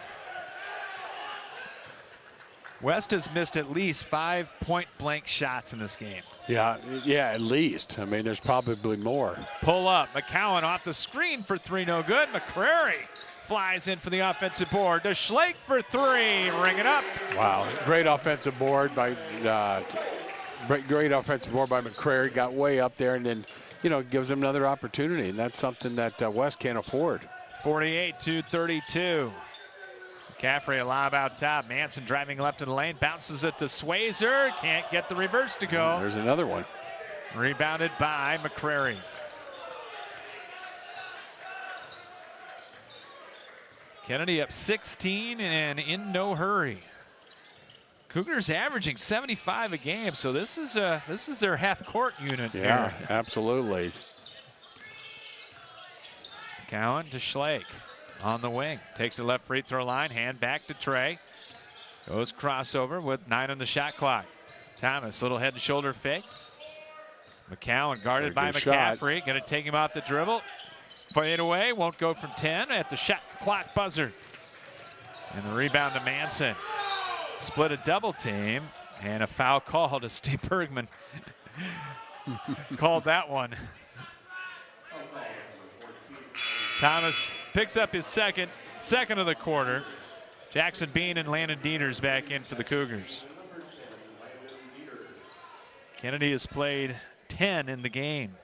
West has missed at least 5 point-blank shots in this game. Yeah, at least. I mean, there's probably more. Pull up. McCowan off the screen for 3. No good. McCrary flies in for the offensive board. To Schlake for 3. Ring it up. Wow. Great offensive board by McCrary. Got way up there and then, gives him another opportunity. And that's something that West can't afford. 48-32. McCaffrey a lob out top. Manson driving left of the lane. Bounces it to Swayzer. Can't get the reverse to go. There's another one. Rebounded by McCrary. Kennedy up 16 and in no hurry. Cougars averaging 75 a game, so this is their half-court unit. Yeah, here. absolutely. Cowan to Schlake on the wing. Takes the left free throw line. Hand back to Trey. Goes crossover with 9 on the shot clock. Thomas, little head and shoulder fake. McCowan guarded by McCaffrey. Going to take him off the dribble. Fade away. Won't go from 10 at the shot clock buzzer. And the rebound to Manson. Split a double team. And a foul call to Steve Bergman. Called that one. Thomas picks up his second of the quarter. Jackson Bean and Landon Dieters back in for the Cougars. Kennedy has played 10 in the game.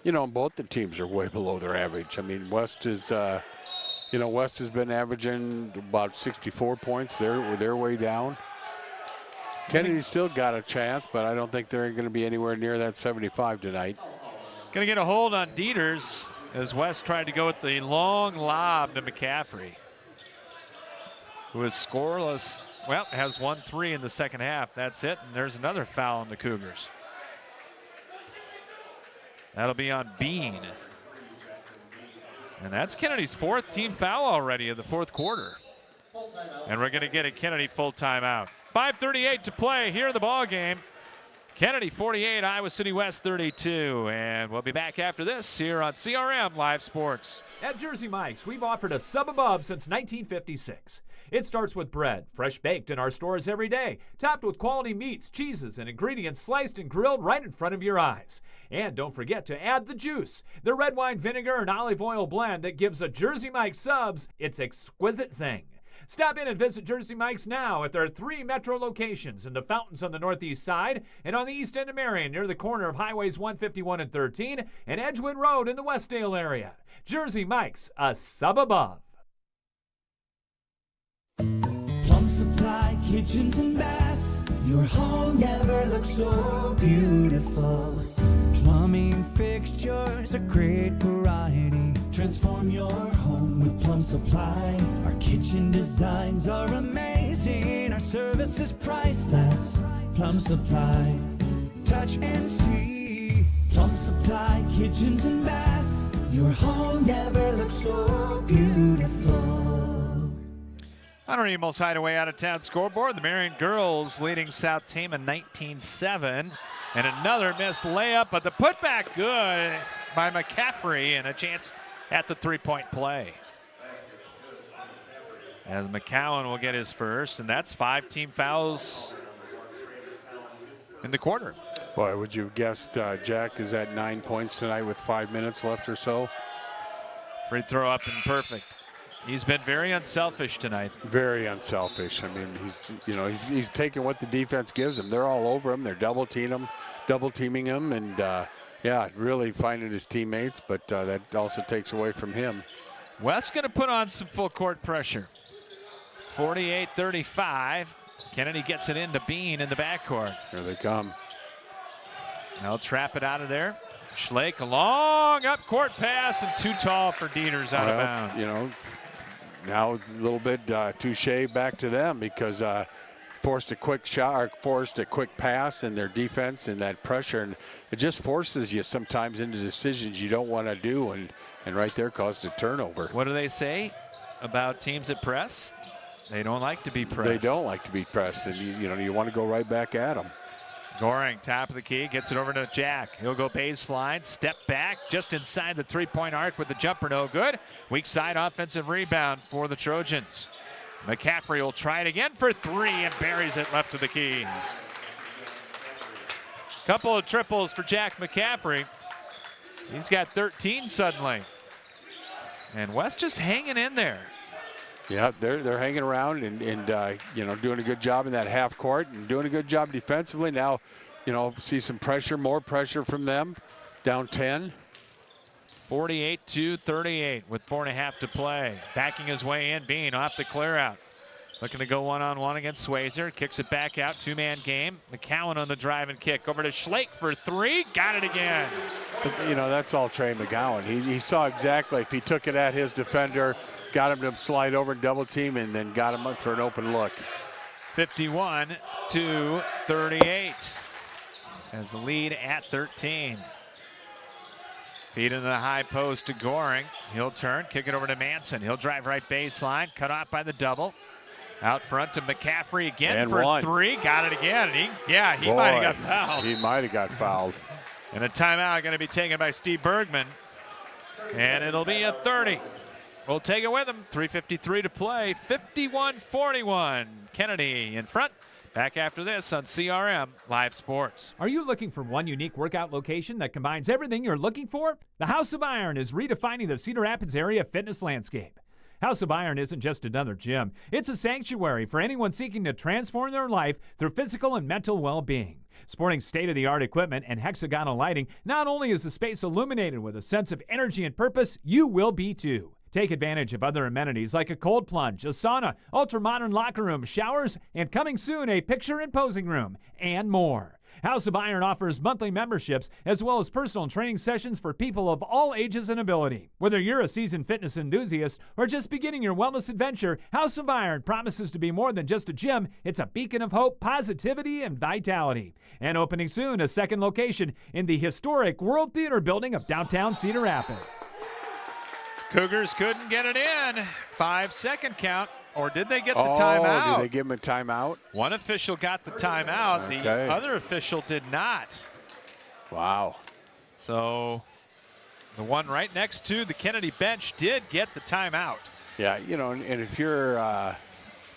Both the teams are way below their average. I mean, West is, West has been averaging about 64 points. They're way down. Kennedy's still got a chance, but I don't think they're going to be anywhere near that 75 tonight. Going to get a hold on Dieters as West tried to go with the long lob to McCaffrey, who is scoreless. Well, has 1 3 in the second half. That's it. And there's another foul on the Cougars. That'll be on Bean. And that's Kennedy's 4th team foul already in the 4th quarter. And we're going to get a Kennedy full timeout. 5:38 to play here in the ball game. Kennedy 48, Iowa City West 32. And we'll be back after this here on CRM Live Sports. At Jersey Mike's, we've offered a sub above since 1956. It starts with bread, fresh baked in our stores every day, topped with quality meats, cheeses, and ingredients sliced and grilled right in front of your eyes. And don't forget to add the juice, the red wine vinegar and olive oil blend that gives a Jersey Mike's subs its exquisite zing. Stop in and visit Jersey Mike's now at their 3 metro locations in the Fountains on the northeast side and on the east end of Marion near the corner of Highways 151 and 13 and Edgewood Road in the Westdale area. Jersey Mike's, a sub above. Plum Supply kitchens and baths. Your home never looks so beautiful. Plumbing fixtures, a great variety. Transform your home with Plum Supply. Our kitchen designs are amazing. Our service is priceless. Plum Supply. Touch and see. Plum Supply kitchens and baths. Your home never looks so beautiful. On our Emos Hideaway out-of-town scoreboard, the Marion girls leading South Tama 19-7. And another missed layup, but the putback good by McCaffrey and a chance at the 3-point play. as McCowan will get his first, and that's 5 team fouls in the quarter. Boy, would you have guessed Jack is at 9 points tonight with 5 minutes left or so? Free throw up and perfect. He's been very unselfish tonight. Very unselfish. I mean, he's taking what the defense gives him. They're all over him. They're double teaming him, and yeah, really finding his teammates. But that also takes away from him. West going to put on some full court pressure. 48-35. Kennedy gets it into Bean in the backcourt. Here they come. They'll trap it out of there. Schlake, a long up-court pass, and too tall for Dieters out of bounds. You know, now a little bit touche back to them because forced a quick shot or forced a quick pass in their defense and that pressure, and it just forces you sometimes into decisions you don't want to do, and right there caused a turnover. What do they say about teams that press? They don't like to be pressed. They don't like to be pressed, and you want to go right back at them. Goring, top of the key, gets it over to Jack. He'll go baseline, step back, just inside the three-point arc with the jumper, no good. Weak side offensive rebound for the Trojans. McCaffrey will try it again for 3 and buries it left of the key. Couple of triples for Jack McCaffrey. He's got 13 suddenly. And West just hanging in there. Yeah, they're hanging around and doing a good job in that half court and doing a good job defensively. Now, see some pressure, more pressure from them. Down 10. 48-38 with 4.5 to play. Backing his way in, Bean off the clear out. Looking to go one-on-one against Swayzer. Kicks it back out, 2-man game. McCowan on the drive and kick. Over to Schlake for 3. Got it again. That's all Trey McGowan. He saw exactly if he took it at his defender, got him to slide over and double team, and then got him up for an open look. 51-38 as the lead at 13. Feed into the high post to Goring. He'll turn, kick it over to Manson. He'll drive right baseline, cut off by the double. Out front to McCaffrey again and for one. 3. Got it again. He might have got fouled. He might have got fouled. And a timeout going to be taken by Steve Bergman. And it'll be a 30. We'll take it with him. 3:53 to play. 51-41. Kennedy in front. Back after this on CRM Live Sports. Are you looking for one unique workout location that combines everything you're looking for? The House of Iron is redefining the Cedar Rapids area fitness landscape. House of Iron isn't just another gym. It's a sanctuary for anyone seeking to transform their life through physical and mental well-being. Sporting state-of-the-art equipment and hexagonal lighting, not only is the space illuminated with a sense of energy and purpose, you will be too. Take advantage of other amenities like a cold plunge, a sauna, ultra-modern locker room, showers, and coming soon, a picture and posing room, and more. House of Iron offers monthly memberships as well as personal training sessions for people of all ages and ability. Whether you're a seasoned fitness enthusiast or just beginning your wellness adventure, House of Iron promises to be more than just a gym. It's a beacon of hope, positivity, and vitality. And opening soon, a second location in the historic World Theater building of downtown Cedar Rapids. Cougars couldn't get it in. 5-second count. Or did they get the timeout? Did they give him a timeout? One official got the timeout. Okay. The other official did not. Wow. So the one right next to the Kennedy bench did get the timeout. Yeah, and if you're a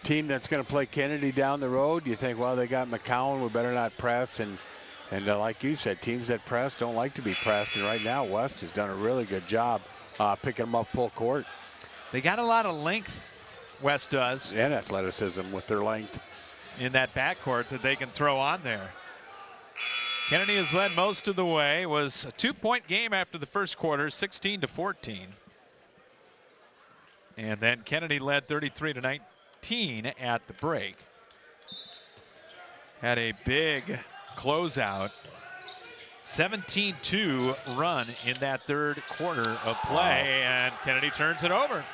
team that's going to play Kennedy down the road, you think, well, they got McCowan, we better not press. And like you said, teams that press don't like to be pressed. And right now, West has done a really good job picking them up full court. They got a lot of length, West does. And athleticism with their length. In that backcourt that they can throw on there. Kennedy has led most of the way. It was a 2-point game after the first quarter, 16-14. And then Kennedy led 33-19 at the break. Had a big closeout. 17-2 run in that third quarter of play, and Kennedy turns it over.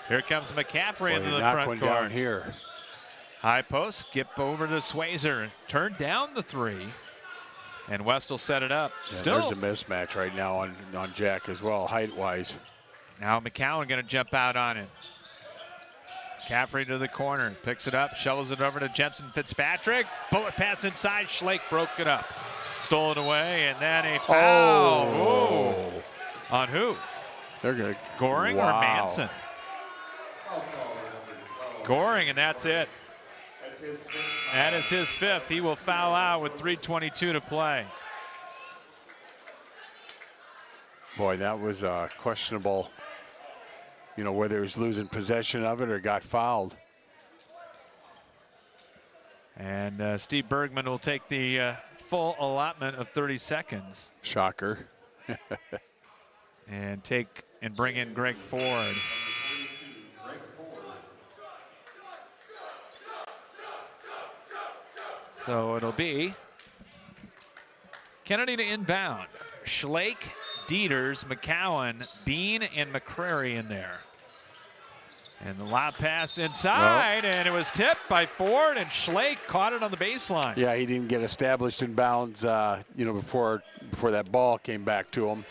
Here comes McCaffrey into the front court. Down here. High post, skip over to Swayzer. Turn down the 3. And West will set it up. Yeah, Still. there's a mismatch right now on Jack as well, height-wise. Now McCowan going to jump out on him. McCaffrey to the corner, picks it up, shovels it over to Jensen Fitzpatrick. Bullet pass inside, Schlake broke it up. Stole it away, and then a foul. Oh. On who? They're good. Goring or Manson? Scoring, and that's it. That is his fifth. He will foul out with 3:22 to play. Boy, that was questionable, you know, whether he was losing possession of it or got fouled. And Steve Bergman will take the full allotment of 30 seconds. Shocker. And bring in Greg Ford. So it'll be Kennedy to inbound. Schlake, Dieters, McCowan, Bean, and McCrary in there. And the lob pass inside, and it was tipped by Ford, and Schlake caught it on the baseline. Yeah, he didn't get established in bounds, you know, before that ball came back to him.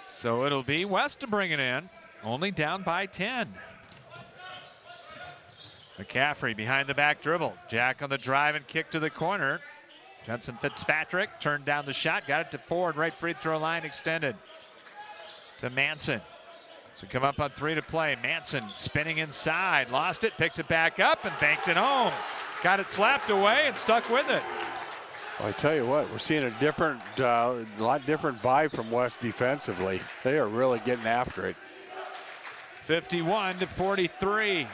So it'll be West to bring it in, only down by 10. McCaffrey behind the back dribble. Jack on the drive and kick to the corner. Jensen Fitzpatrick turned down the shot, got it to Ford, right free throw line extended to Manson. So come up on 3 to play. Manson spinning inside, lost it, picks it back up and banks it home. Got it slapped away and stuck with it. Well, I tell you what, we're seeing a lot different vibe from West defensively. They are really getting after it. 51 to 43.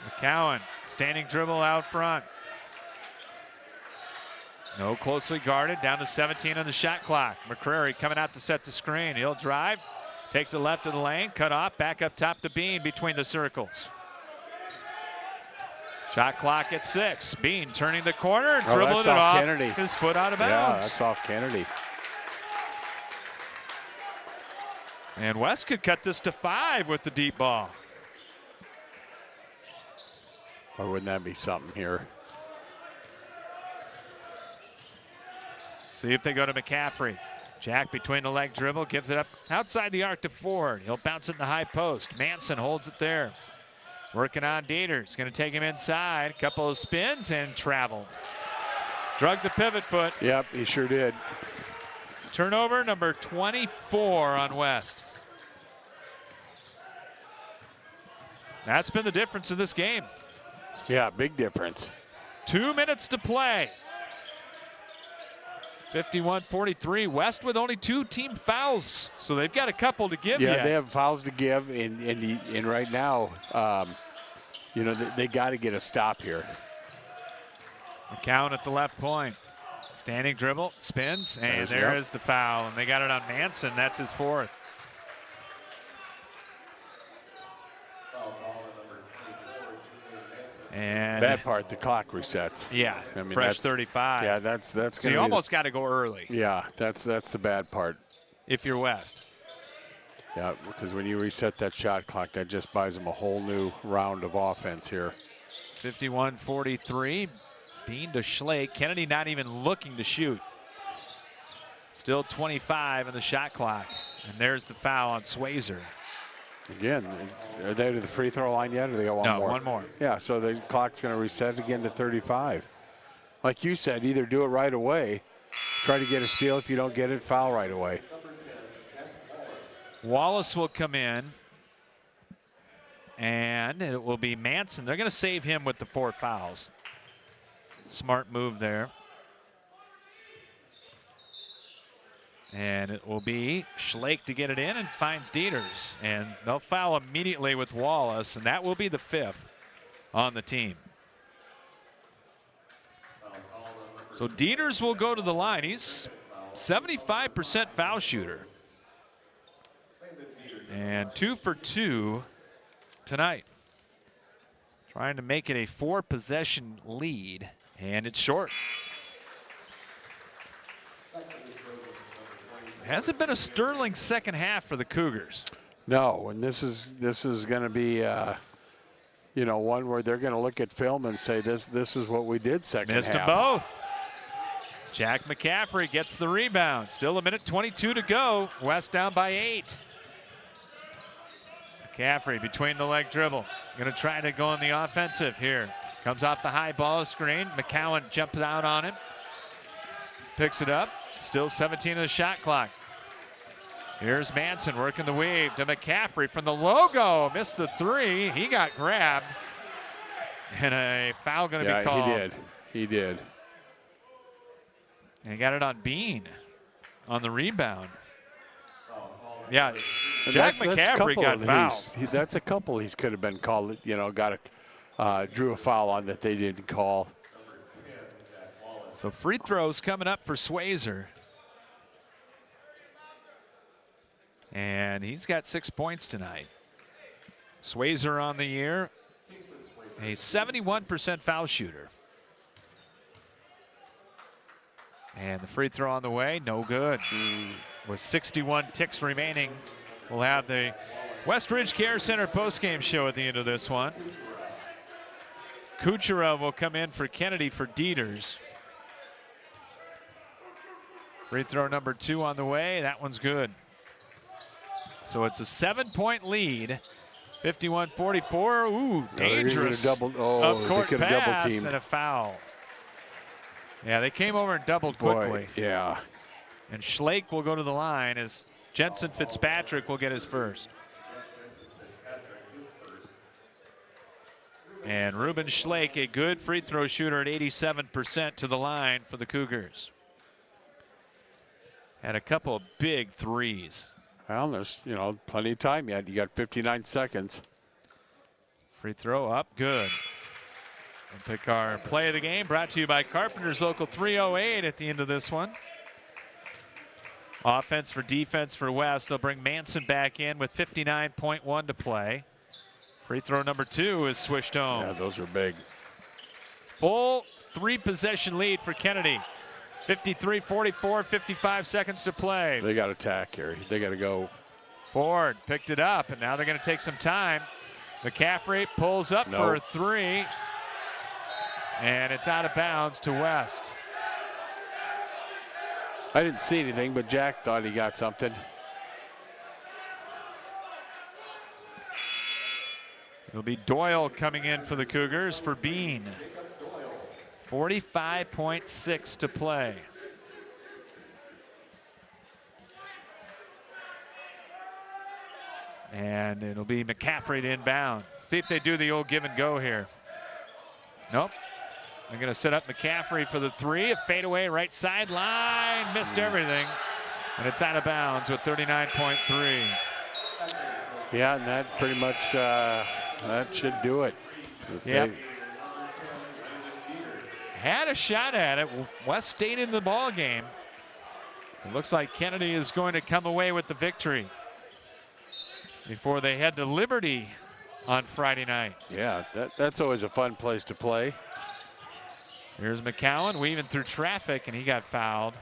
McCowan, standing dribble out front. No, closely guarded, down to 17 on the shot clock. McCrary coming out to set the screen. He'll drive, takes it left of the lane, cut off, back up top to Bean between the circles. Shot clock at 6. Bean turning the corner, dribbling it off Kennedy. His foot out of bounds. Yeah, that's off Kennedy. And West could cut this to 5 with the deep ball. Or wouldn't that be something here? See if they go to McCaffrey. Jack between the leg dribble, gives it up outside the arc to Ford. He'll bounce it in the high post. Manson holds it there. Working on Dieters. Going to take him inside. Couple of spins and travel. Drug the pivot foot. Yep, he sure did. Turnover number 24 on West. That's been the difference of this game. Yeah, big difference. 2 minutes to play. 51-43. West with only 2 team fouls, so they've got a couple to give. Yeah, yet. they have fouls to give, and right now, you know, they got to get a stop here. McCowan at the left point. Standing dribble, spins, and there is the foul. And they got it on Manson. That's his 4th. And Bad part, the clock resets. Yeah, I mean, fresh that's 35. Yeah, that's so you almost got to go early. Yeah, that's the bad part. If you're West. Yeah, because when you reset that shot clock, that just buys them a whole new round of offense here. 51-43. Bean to Schlake. Kennedy not even looking to shoot. Still 25 on the shot clock. And there's the foul on Swayzer. Again, are they to the free throw line yet, or they got one more? No, one more. Yeah, so the clock's going to reset again to 35. Like you said, either do it right away, try to get a steal. If you don't get it, foul right away. Wallace will come in, and it will be Manson. They're going to save him with the 4 fouls. Smart move there. And it will be Schlake to get it in and finds Dieters. And they'll foul immediately with Wallace, and that will be the 5th on the team. So Dieters will go to the line. He's 75% foul shooter. And 2 for 2 tonight. Trying to make it a 4-possession lead, and it's short. Hasn't been a sterling second half for the Cougars. No, and this is going to be, you know, one where they're going to look at film and say this is what we did second Missed half. them both. Jack McCaffrey gets the rebound. Still 1:22 to go. West down by 8. McCaffrey between the leg dribble. Going to try to go on the offensive here. Comes off the high ball screen. McCowan jumps out on him. Picks it up. Still 17 of the shot clock. Here's Manson working the weave to McCaffrey from the logo. Missed the three. He got grabbed. And a foul going to be called. Yeah, he did. And he got it on Bean on the rebound. Yeah, And Jack that's a McCaffrey couple got of fouled. that's a couple he's could have been called, drew a foul on that they didn't call. So free throws coming up for Swayzer. And he's got 6 points tonight. Swayzer on the year, a 71% foul shooter. And the free throw on the way, no good. With 61 ticks remaining, we'll have the Westridge Care Center postgame show at the end of this one. Kucherov will come in for Kennedy for Dieters. Free throw number 2 on the way. That one's good. So it's a 7-point lead. 51-44. Ooh, dangerous. They could have double teamed. And a foul. Yeah, they came over and doubled quickly. Yeah. And Schlake will go to the line as Jensen Fitzpatrick will get his first. And Ruben Schlake, a good free throw shooter at 87% to the line for the Cougars. Had a couple of big threes. Well, there's, plenty of time yet. You got 59 seconds. Free throw up, good. We'll pick our play of the game, brought to you by Carpenter's Local 308 at the end of this one. Offense for defense for West. They'll bring Manson back in with 59.1 to play. Free throw number 2 is swished home. Yeah, those are big. Full 3-possession lead for Kennedy. 53-44, 55 seconds to play. They got to attack here. They got to go. Ford picked it up, and now they're going to take some time. McCaffrey pulls up for a 3, and it's out of bounds to West. I didn't see anything, but Jack thought he got something. It'll be Doyle coming in for the Cougars for Bean. 45.6 to play. And it'll be McCaffrey to inbound. See if they do the old give and go here. Nope. They're going to set up McCaffrey for the 3. A fadeaway right sideline. Missed everything. And it's out of bounds with 39.3. Yeah, and that pretty much that should do it. Yep. Had a shot at it. West stayed in the ball game. It looks like Kennedy is going to come away with the victory before they head to Liberty on Friday night. Yeah, that's always a fun place to play. Here's McCowan weaving through traffic, and he got fouled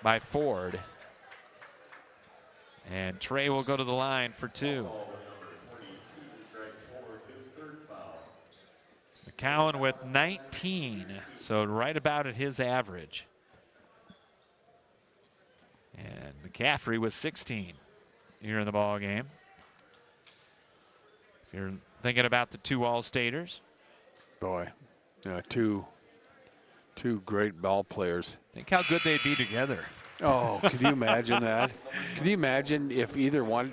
by Ford. And Trey will go to the line for 2. McCowan with 19, so right about at his average. And McCaffrey with 16 here in the ball game. If you're thinking about the 2 All-Staters. Boy, two great ball players. Think how good they'd be together. Oh, can you imagine that? Can you imagine if either one,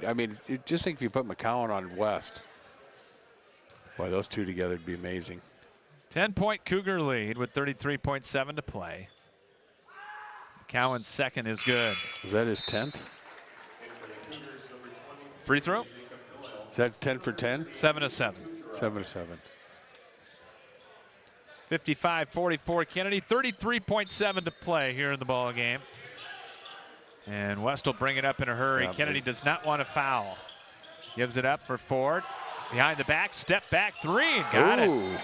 just think if you put McCowan on West. Boy, those 2 together would be amazing. 10-point Cougar lead with 33.7 to play. McCowan's second is good. Is that his 10th? Free throw? Is that 10 for 10? 7 of 7. 7 of 7. 55-44 Kennedy, 33.7 to play here in the ball game. And West will bring it up in a hurry. Yeah, Kennedy does not want to foul. Gives it up for Ford. Behind the back, step back 3, and got it.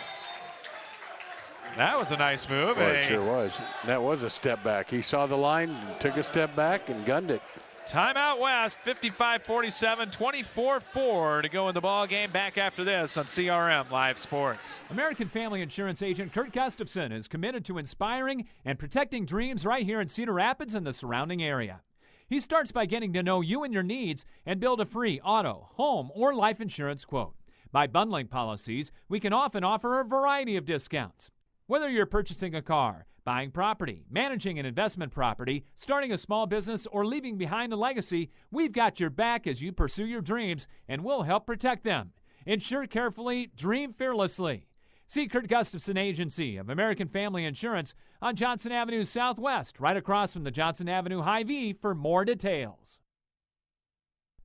That was a nice move. Boy, it sure was. That was a step back. He saw the line, took a step back, and gunned it. Timeout West, 55-47, 24-4 to go in the ball game. Back after this on CRM Live Sports. American Family Insurance agent Kurt Gustafson is committed to inspiring and protecting dreams right here in Cedar Rapids and the surrounding area. He starts by getting to know you and your needs and build a free auto, home, or life insurance quote. By bundling policies, we can often offer a variety of discounts. Whether you're purchasing a car, Buying property, managing an investment property, starting a small business, or leaving behind a legacy, we've got your back as you pursue your dreams, and we'll help protect them. Insure carefully, dream fearlessly. See Kurt Gustafson Agency of American Family Insurance on Johnson Avenue Southwest, right across from the Johnson Avenue Hy-Vee for more details.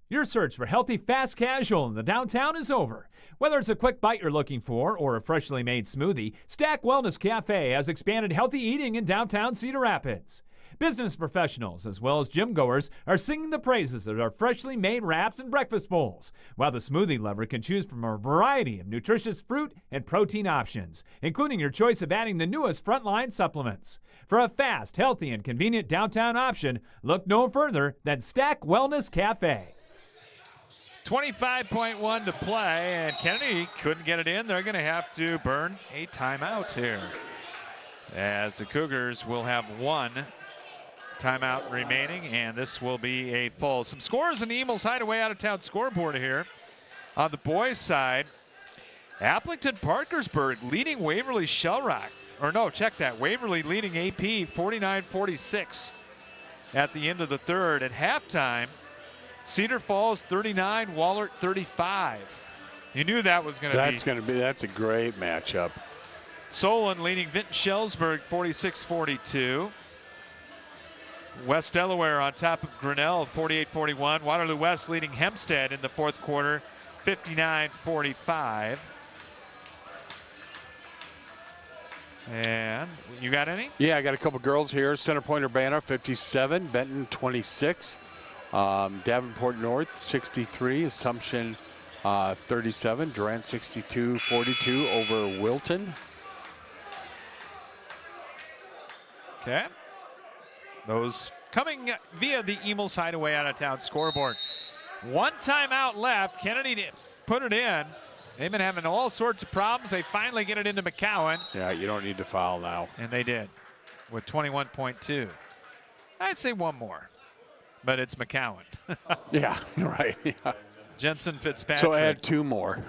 Your search for healthy fast casual in the downtown is over. Whether it's a quick bite you're looking for or a freshly made smoothie, Stack Wellness Cafe has expanded healthy eating in downtown Cedar Rapids. Business professionals as well as gym goers are singing the praises of our freshly made wraps and breakfast bowls, while the smoothie lover can choose from a variety of nutritious fruit and protein options, including your choice of adding the newest frontline supplements. For a fast, healthy, and convenient downtown option, look no further than Stack Wellness Cafe. 25.1 to play, and Kennedy couldn't get it in. They're going to have to burn a timeout here, as the Cougars will have one timeout remaining, and this will be a full. Some scores in the Emils Hideaway out-of-town scoreboard here. On the boys' side, Applington Parkersburg leading Waverly Shellrock. Or no, check that. Waverly leading AP 49-46 at the end of the third. At halftime, Cedar Falls 39, Wahlert 35. You knew that was going to be. That's a great matchup. Solon leading Vinton Shellsburg 46-42. West Delaware on top of Grinnell 48-41. Waterloo West leading Hempstead in the fourth quarter 59-45. And you got any? Yeah, I got a couple girls here. Center Point Urbana 57, Benton 26. Davenport North 63, Assumption 37, Durant 62-42 over Wilton. Okay. Those coming via the Emils Hideaway out-of-town scoreboard. One timeout left. Kennedy put it in. They've been having all sorts of problems. They finally get it into McCowan. Yeah, you don't need to foul now. And they did with 21.2. I'd say one more, but it's McCowan. Yeah, right. Yeah. Jensen Fitzpatrick. So add two more.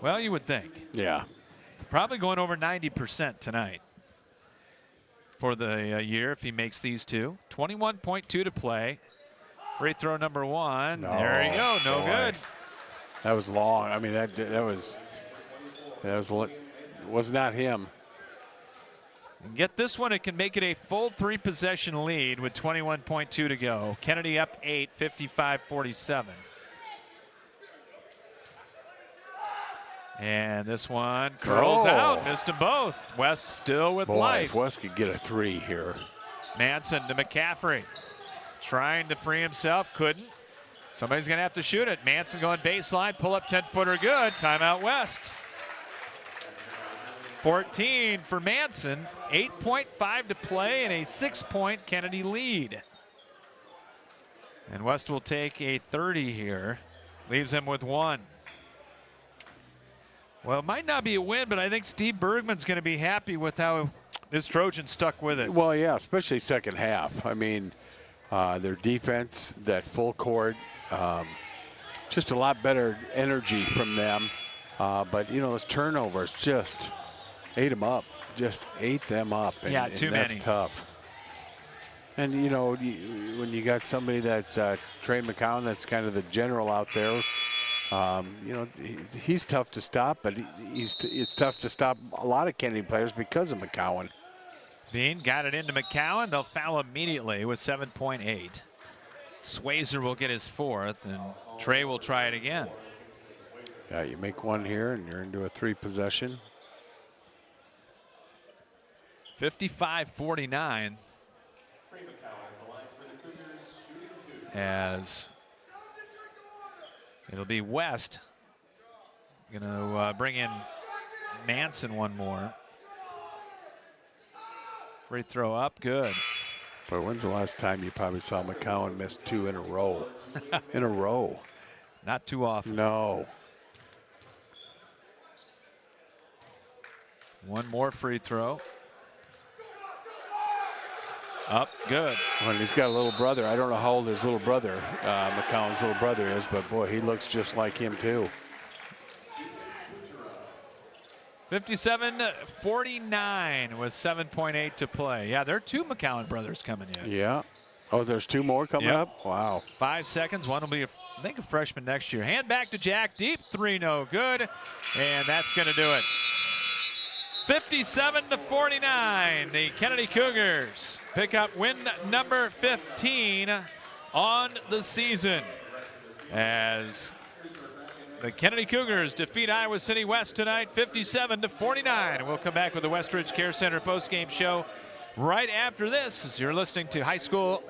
Well, you would think. Yeah. Probably going over 90% tonight for the year if he makes these two. 21.2 to play. Free throw number one. No, there you go. No boy. good. That was long. I mean, that was not him. And get this one. It can make it a full three-possession lead with 21.2 to go. Kennedy up 8, 55-47. And this one curls out. Missed them both. West still with life. If West could get a three here. Manson to McCaffrey. Trying to free himself. Couldn't. Somebody's going to have to shoot it. Manson going baseline. Pull up 10-footer good. Timeout West. 14 for Manson. 8.5 to play and a 6-point Kennedy lead. And West will take a 30 here. Leaves him with one. Well, it might not be a win, but I think Steve Bergman's going to be happy with how his Trojans stuck with it. Well, yeah, especially second half. I mean, their defense, that full court, just a lot better energy from them. But, you know, those turnovers just ate them up. Just ate them up. And, yeah, too that's many. Tough. And, you know, when you got somebody that's Trey McCown, that's kind of the general out there, you know, he's tough to stop, but it's tough to stop a lot of Kennedy players because of McCowan. Bean got it into McCowan. They'll foul immediately with 7.8. Swayzer will get his fourth, and Trey will try it again. Yeah, you make one here, and you're into a three-possession. 55-49. As it'll be West going to bring in Manson one more. Free throw up, good. But when's the last time you probably saw McCowan miss two in a row? In a row. Not too often. No. One more free throw. Up, good. Well, he's got a little brother. I don't know how old his little brother, McCowan's little brother is, but boy, he looks just like him too. 57-49 with 7.8 to play. Yeah, there are 2 McCowan brothers coming in. Yeah. Oh, there's 2 more coming up? Wow. 5 seconds. One will be, I think, a freshman next year. Hand back to Jack. Deep 3, no good. And that's going to do it. 57-49. The Kennedy Cougars pick up win number 15 on the season as the Kennedy Cougars defeat Iowa City West tonight 57-49. We'll come back with the Westridge Care Center postgame show right after this as you're listening to high school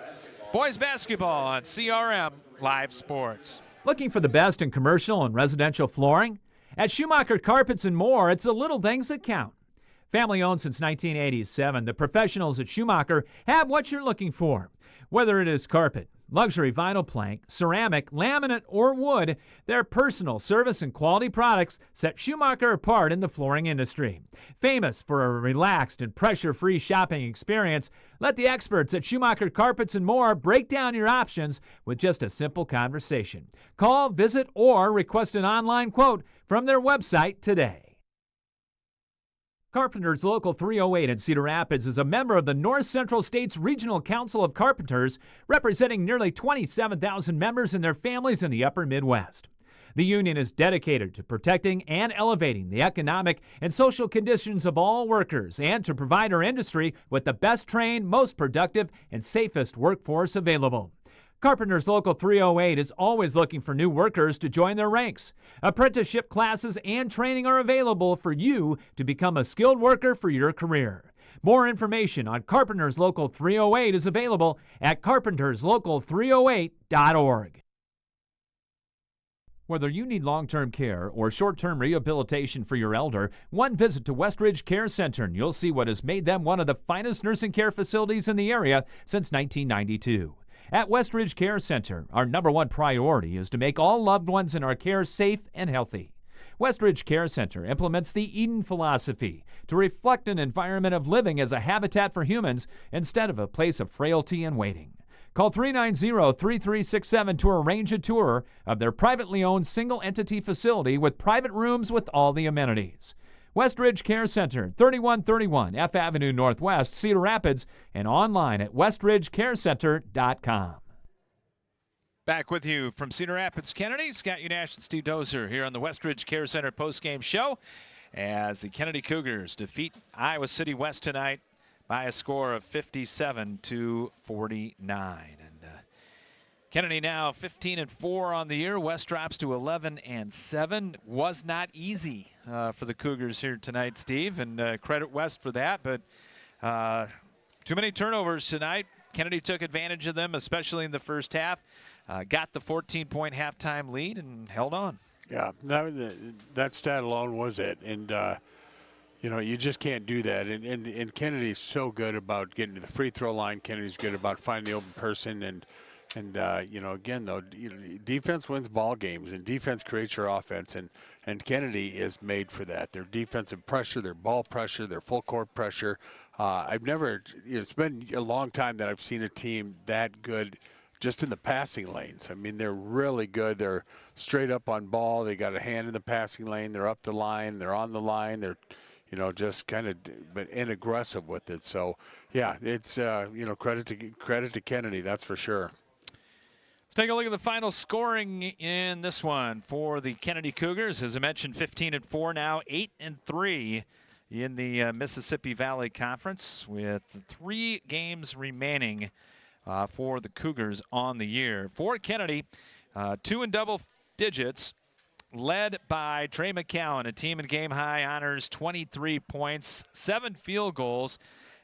boys basketball on CRM Live Sports. Looking for the best in commercial and residential flooring? At Schumacher Carpets and More, it's the little things that count. Family owned since 1987, the professionals at Schumacher have what you're looking for. Whether it is carpet, luxury vinyl plank, ceramic, laminate, or wood, their personal service and quality products set Schumacher apart in the flooring industry. Famous for a relaxed and pressure-free shopping experience, let the experts at Schumacher Carpets and More break down your options with just a simple conversation. Call, visit, or request an online quote from their website today. Carpenters Local 308 in Cedar Rapids is a member of the North Central States Regional Council of Carpenters, representing nearly 27,000 members and their families in the upper Midwest. The union is dedicated to protecting and elevating the economic and social conditions of all workers and to provide our industry with the best trained, most productive, and safest workforce available. Carpenters Local 308 is always looking for new workers to join their ranks. Apprenticeship classes and training are available for you to become a skilled worker for your career. More information on Carpenters Local 308 is available at carpenterslocal308.org. Whether you need long-term care or short-term rehabilitation for your elder, one visit to Westridge Care Center and you'll see what has made them one of the finest nursing care facilities in the area since 1992. At Westridge Care Center, our #1 priority is to make all loved ones in our care safe and healthy. Westridge Care Center implements the Eden philosophy to reflect an environment of living as a habitat for humans instead of a place of frailty and waiting. Call 390-3367 to arrange a tour of their privately owned single-entity facility with private rooms with all the amenities. Westridge Care Center, 3131 F Avenue Northwest, Cedar Rapids, and online at westridgecarecenter.com. Back with you from Cedar Rapids, Kennedy. Scott Unash and Steve Dozer here on the Westridge Care Center postgame show as the Kennedy Cougars defeat Iowa City West tonight by a score of 57-49. Kennedy now 15-4 on the year. West drops to 11-7. Was not easy for the Cougars here tonight, Steve, and credit West for that. But too many turnovers tonight. Kennedy took advantage of them, especially in the first half. Got the 14-point halftime lead and held on. Yeah, that stat alone was it. And, you just can't do that. And Kennedy's so good about getting to the free throw line. Kennedy's good about finding the open person. And again, though, defense wins ball games, and defense creates your offense, and Kennedy is made for that. Their defensive pressure, their ball pressure, their full court pressure. It's been a long time that I've seen a team that good just in the passing lanes. I mean, they're really good. They're straight up on ball. They got a hand in the passing lane. They're up the line. They're on the line. They're just kind of aggressive with it. So, yeah, it's credit to Kennedy, that's for sure. Let's take a look at the final scoring in this one for the Kennedy Cougars. As I mentioned, 15-4 now, 8-3 in the Mississippi Valley Conference with 3 games remaining for the Cougars on the year. For Kennedy, 2 in double digits, led by Trey McCowan, a team and game high honors 23 points, 7 field goals,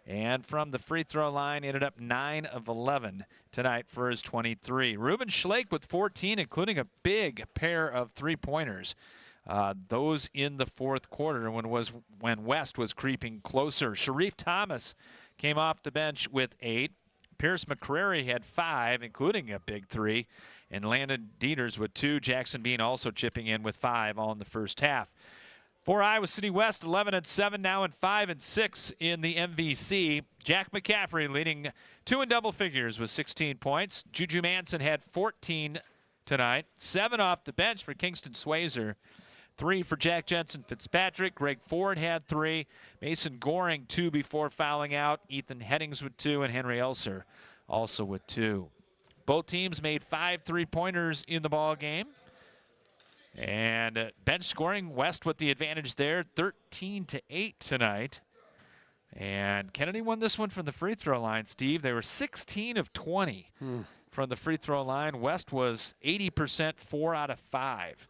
and from the free throw line, ended up 9 of 11 tonight for his 23. Ruben Schlake with 14, including a big pair of three-pointers. Those in the fourth quarter when West was creeping closer. Sharif Thomas came off the bench with 8. Pierce McCrary had 5, including a big 3. And Landon Dieters with 2. Jackson Bean also chipping in with 5 all in the first half. For Iowa City West, 11-7 now and 5-6 in the MVC. Jack McCaffrey leading 2 in double figures with 16 points. Juju Manson had 14 tonight. 7 off the bench for Kingston Swayzer. 3 for Jack Jensen Fitzpatrick. Greg Ford had 3. Mason Goring 2 before fouling out. Ethan Headings with 2, and Henry Elser also with 2. Both teams made 5 3-pointers in the ball game. And bench scoring, West with the advantage there, 13-8 tonight. And Kennedy won this one from the free throw line, Steve. They were 16 of 20 from the free throw line. West was 80%, 4 out of 5.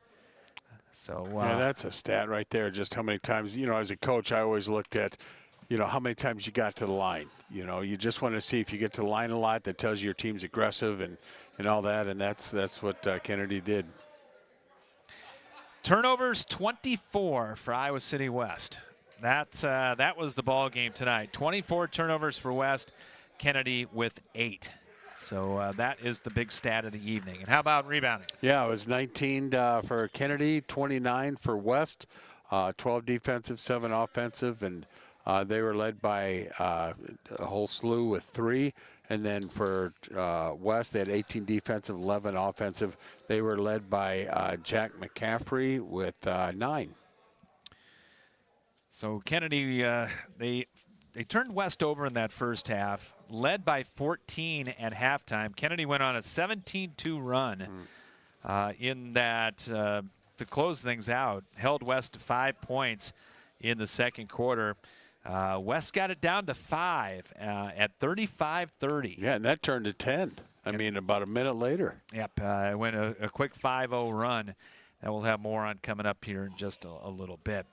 So yeah, that's a stat right there. Just how many times, as a coach, I always looked at, how many times you got to the line. You just want to see if you get to the line a lot. That tells you your team's aggressive and all that. And that's what Kennedy did. Turnovers 24 for Iowa City West. That was the ball game tonight. 24 turnovers for West. Kennedy with 8. So that is the big stat of the evening. And how about rebounding? Yeah, it was 19 for Kennedy, 29 for West, 12 defensive, 7 offensive, and they were led by a whole slew with 3. And then for West, they had 18 defensive, 11 offensive. They were led by Jack McCaffrey with 9. So Kennedy, they turned West over in that first half, led by 14 at halftime. Kennedy went on a 17-2 run in that to close things out, held West to 5 points in the second quarter. West got it down to 5 at 35-30. Yeah, and that turned to 10. I mean, about a minute later. Yep, it went a quick 5-0 run. That we'll have more on coming up here in just a little bit.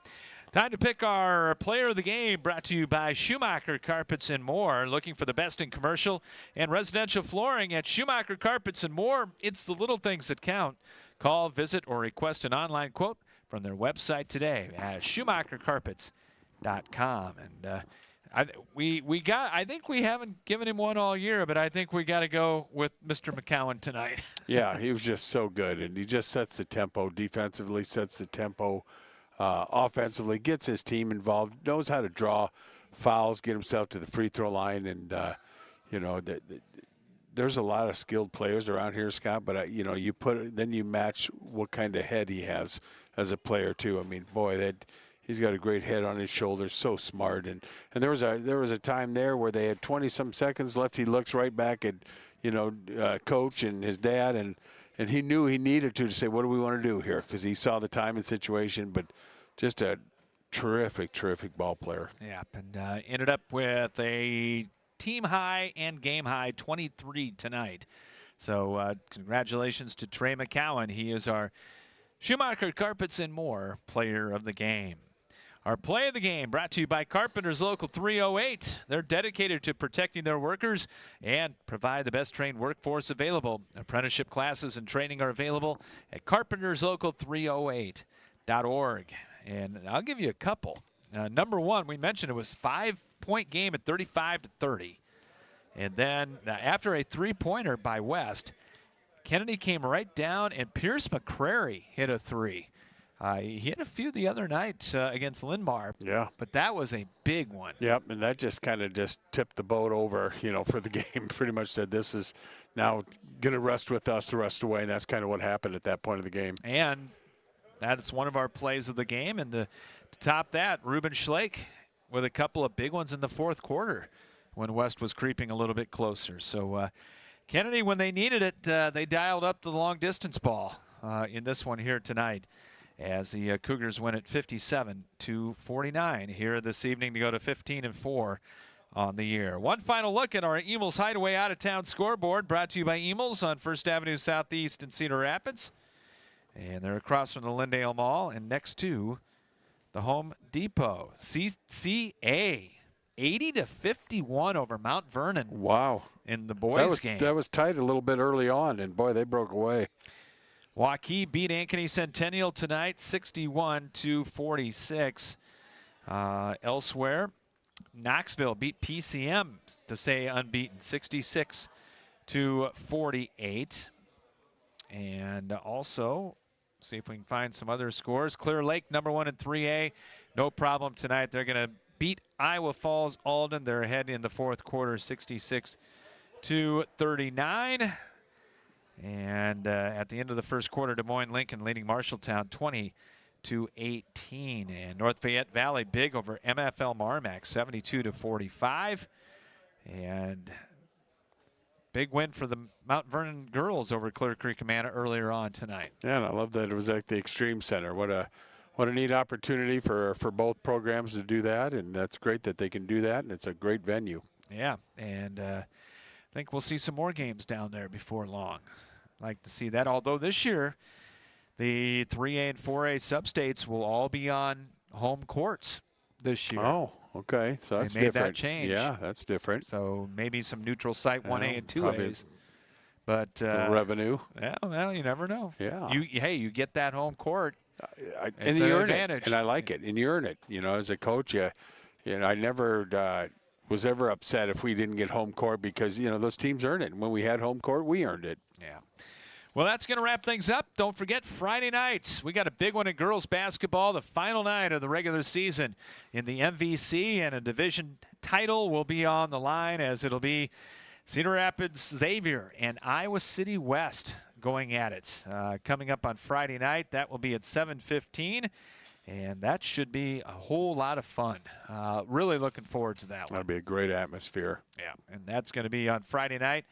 Time to pick our player of the game, brought to you by Schumacher Carpets and More. Looking for the best in commercial and residential flooring at Schumacher Carpets and More. It's the little things that count. Call, visit, or request an online quote from their website today at SchumacherCarpets.com. And I think we haven't given him one all year, but I think we got to go with Mr. McCowan tonight. Yeah, he was just so good, and he just sets the tempo defensively, sets the tempo offensively, gets his team involved, knows how to draw fouls, get himself to the free throw line, and there's a lot of skilled players around here, Scott. But then you match what kind of head he has as a player too. I mean, boy, he's got a great head on his shoulders, so smart. And there was a time there where they had 20-some seconds left. He looks right back at coach and his dad, and he knew he needed to say, what do we want to do here? Because he saw the time and situation, but just a terrific, terrific ball player. Yeah, and ended up with a team high and game high 23 tonight. So congratulations to Trey McCowan. He is our Schumacher Carpets and More player of the game. Our play of the game brought to you by Carpenters Local 308. They're dedicated to protecting their workers and provide the best trained workforce available. Apprenticeship classes and training are available at carpenterslocal308.org. And I'll give you a couple. Number one, we mentioned it was 5-point game at 35-30. And then after a 3-pointer by West, Kennedy came right down, and Pierce McCrary hit a 3. He hit a few the other night against Lindmar. Yeah. But that was a big one. Yep, and that just kind of tipped the boat over, for the game. Pretty much said this is now going to rest with us the rest of the way, and that's kind of what happened at that point of the game. And that's one of our plays of the game. And to top that, Ruben Schlake with a couple of big ones in the fourth quarter when West was creeping a little bit closer. So Kennedy, when they needed it, they dialed up the long-distance ball in this one here tonight, as the Cougars win at 57-49 here this evening to go to 15-4 on the year. One final look at our Emils Hideaway out-of-town scoreboard, brought to you by Emils on 1st Avenue Southeast in Cedar Rapids. And they're across from the Lindale Mall and next to the Home Depot. CCA 80-51 over Mount Vernon. Wow. In the boys' game. That was tight a little bit early on, and boy, they broke away. Waukee beat Ankeny Centennial tonight, 61-46. Elsewhere, Knoxville beat PCM to stay unbeaten, 66-48. And also, see if we can find some other scores. Clear Lake, number 1 in 3A, no problem tonight. They're going to beat Iowa Falls Alden. They're ahead in the fourth quarter, 66-39. And at the end of the first quarter, Des Moines Lincoln leading Marshalltown 32-18. And North Fayette Valley big over MFL Marmac, 72-45. And big win for the Mount Vernon girls over Clear Creek Amana earlier on tonight. Yeah, and I love that it was at the Extreme Center. What a neat opportunity for both programs to do that, and that's great that they can do that, and it's a great venue. Yeah, and I think we'll see some more games down there before long. Like to see that, although this year the 3A and 4A substates will all be on home courts this year. Oh, okay. So that's they made different. That change. Yeah, that's different. So maybe some neutral site 1A and 2As. But the revenue. Yeah, well, you never know. Yeah. You get that home court. And you earn advantage. it, and I like it, and you earn it. You know, as a coach, I never was ever upset if we didn't get home court because, you know, those teams earn it. And when we had home court, we earned it. Yeah. Well, that's going to wrap things up. Don't forget Friday nights. We got a big one in girls basketball, the final night of the regular season in the MVC, and a division title will be on the line as it'll be Cedar Rapids Xavier and Iowa City West going at it. Coming up on Friday night, that will be at 7:15, and that should be a whole lot of fun. Really looking forward to that one. That'll be a great atmosphere. Yeah, and that's going to be on Friday night.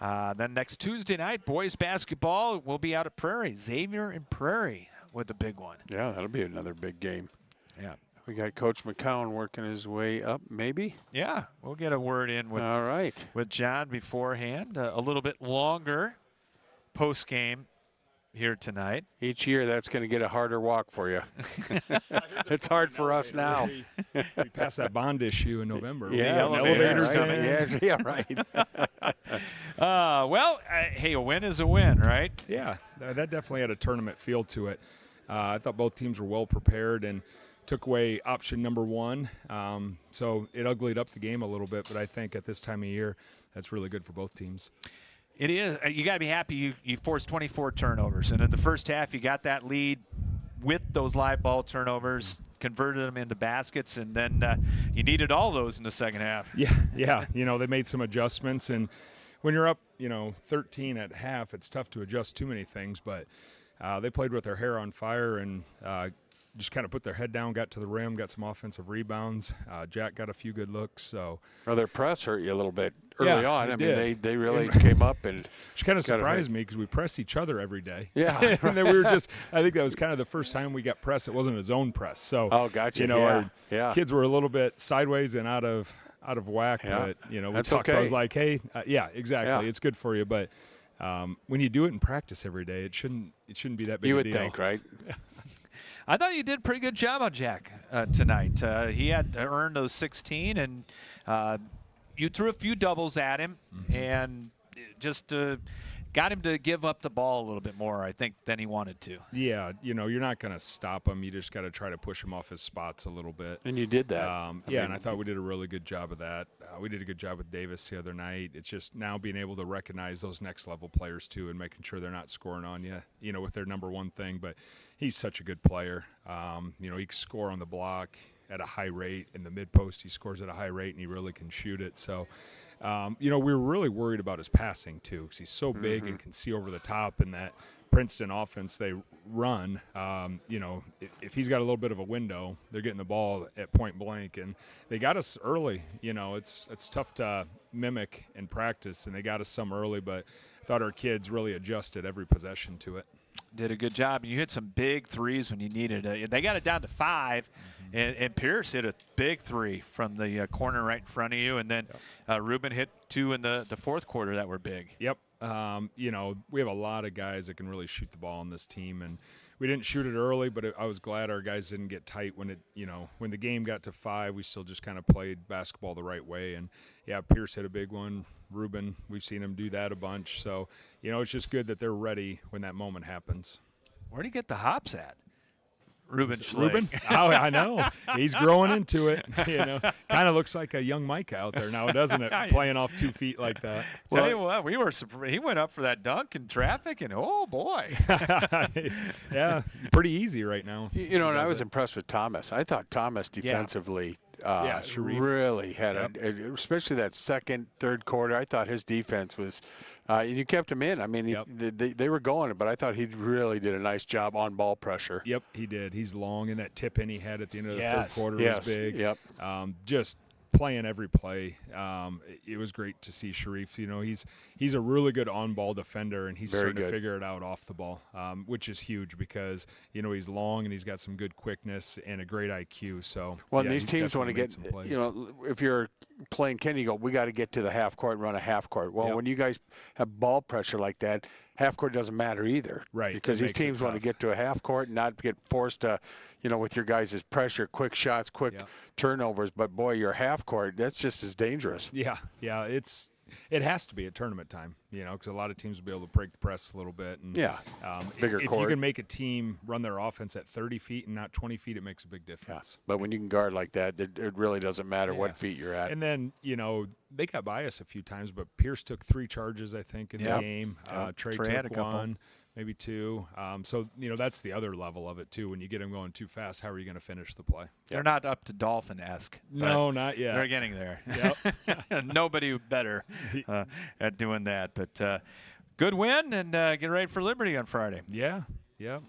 Then next Tuesday night, boys basketball will be out at Prairie. Xavier and Prairie with the big one. Yeah, that'll be another big game. Yeah. We got Coach McCown working his way up, maybe? Yeah, we'll get a word in with, all right, with John beforehand. A little bit longer post-game here tonight. Each year, that's going to get a harder walk for you. It's hard for us now. We passed that bond issue in November. Yeah, elevators yeah, coming. right. Yeah, right. Well, hey, a win is a win, right? Yeah, that definitely had a tournament feel to it. I thought both teams were well prepared and took away option number one. So it uglied up the game a little bit, but I think at this time of year, that's really good for both teams. It is. You got to be happy you forced 24 turnovers. And in the first half, you got that lead with those live ball turnovers, converted them into baskets, and then you needed all those in the second half. Yeah. You know, they made some adjustments. And when you're up, 13 at half, it's tough to adjust too many things. But they played with their hair on fire and just kind of put their head down, got to the rim, got some offensive rebounds. Jack got a few good looks. So, their press hurt you a little bit early on. I mean, did. they really came up and which kind of surprised me because we press each other every day. Yeah. And then we were I think that was kind of the first time we got press. It wasn't a zone press. So, gotcha. Our kids were a little bit sideways and out of whack. Yeah. But, we That's talked. okay. I was like, hey, exactly. Yeah. It's good for you. But when you do it in practice every day, it shouldn't be that big you a would deal. think, right? I thought you did a pretty good job on Jack tonight. He had earned those 16, and you threw a few doubles at him, and just got him to give up the ball a little bit more, I think, than he wanted to. Yeah, you're not going to stop him. You just got to try to push him off his spots a little bit. And you did that. And I thought we did a really good job of that. We did a good job with Davis the other night. It's just now being able to recognize those next-level players, too, and making sure they're not scoring on you, with their number one thing. But he's such a good player. He can score on the block at a high rate. In the mid-post, he scores at a high rate, and he really can shoot it. So, we were really worried about his passing, too, because he's so big and can see over the top, and that Princeton offense they run, if he's got a little bit of a window, they're getting the ball at point blank, and they got us early. It's tough to mimic in practice, and they got us some early, but I thought our kids really adjusted every possession to it. Did a good job. You hit some big threes when you needed it. They got it down to 5, and Pierce hit a big 3 from the corner right in front of you, and then Ruben hit 2 in the fourth quarter that were big. Yep. We have a lot of guys that can really shoot the ball on this team, and we didn't shoot it early, but I was glad our guys didn't get tight when when the game got to 5. We still just kind of played basketball the right way, and Pierce hit a big one. Ruben, we've seen him do that a bunch, so it's just good that they're ready when that moment happens. Where do you get the hops at? Ruben Schlegg. Ruben? Oh, I know. He's growing into it. Kind of looks like a young Mike out there now, doesn't it? Playing off 2 feet like that. Tell you what, we were surprised. He went up for that dunk in traffic, and oh boy. Yeah, pretty easy right now. And I was impressed with Thomas. I thought Thomas defensively Sharif. really had especially that second, third quarter. I thought his defense was, and you kept him in. I mean, they were going, but I thought he really did a nice job on ball pressure. Yep, he did. He's long, and that tip in he had at the end of the third quarter was big. Yep. Just playing every play. It was great to see Sharif. You know, he's a really good on-ball defender, and he's starting to figure it out off the ball, which is huge because, you know, he's long and he's got some good quickness and a great IQ. So, these teams want to get, you know, if you're playing Kenny, you go, we got to get to the half court and run a half court. Well, when you guys have ball pressure like that, half court doesn't matter either. Right. Because these teams want to get to a half court and not get forced to, you know, with your guys' pressure, quick shots, quick turnovers. But, boy, your half court, that's just as dangerous. Yeah, it has to be at tournament time, you know, because a lot of teams will be able to break the press a little bit. And, bigger if court. you can make a team run their offense at 30 feet and not 20 feet, it makes a big difference. Yeah. But when you can guard like that, it really doesn't matter what feet you're at. And then, you know, they got by us a few times, but Pierce took 3 charges, I think, in the game. Trey had a took couple. 1. Maybe 2. So, you know, that's the other level of it, too. When you get them going too fast, how are you going to finish the play? They're not up to Dolphin-esque. No, not yet. They're getting there. Yep. Nobody better at doing that. But good win, and get ready for Liberty on Friday. Yeah.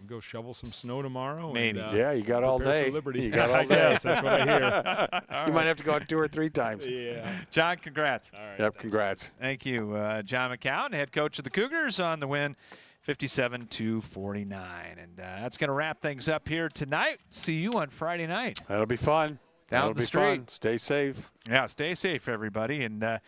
Go shovel some snow tomorrow. Maybe. You got all prepare day. for Liberty. You got all day. Yes, that's what I hear. You might have to go out 2 or 3 times. Yeah. John, congrats. All right. Yep, congrats. Thank you, John McCown, head coach of the Cougars, on the win, 57-49. And that's going to wrap things up here tonight. See you on Friday night. That'll be fun. Down the street. Fun. Stay safe. Yeah, stay safe, everybody. And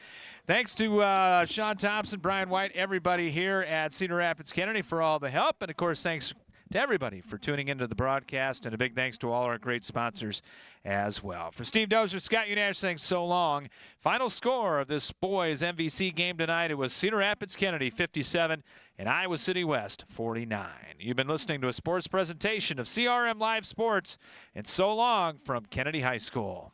thanks to Sean Thompson, Brian White, everybody here at Cedar Rapids Kennedy for all the help. And, of course, thanks to everybody for tuning into the broadcast. And a big thanks to all our great sponsors as well. For Steve Dozier, Scott Unash saying so long. Final score of this boys MVC game tonight, it was Cedar Rapids Kennedy 57 and Iowa City West 49. You've been listening to a sports presentation of CRM Live Sports, and so long from Kennedy High School.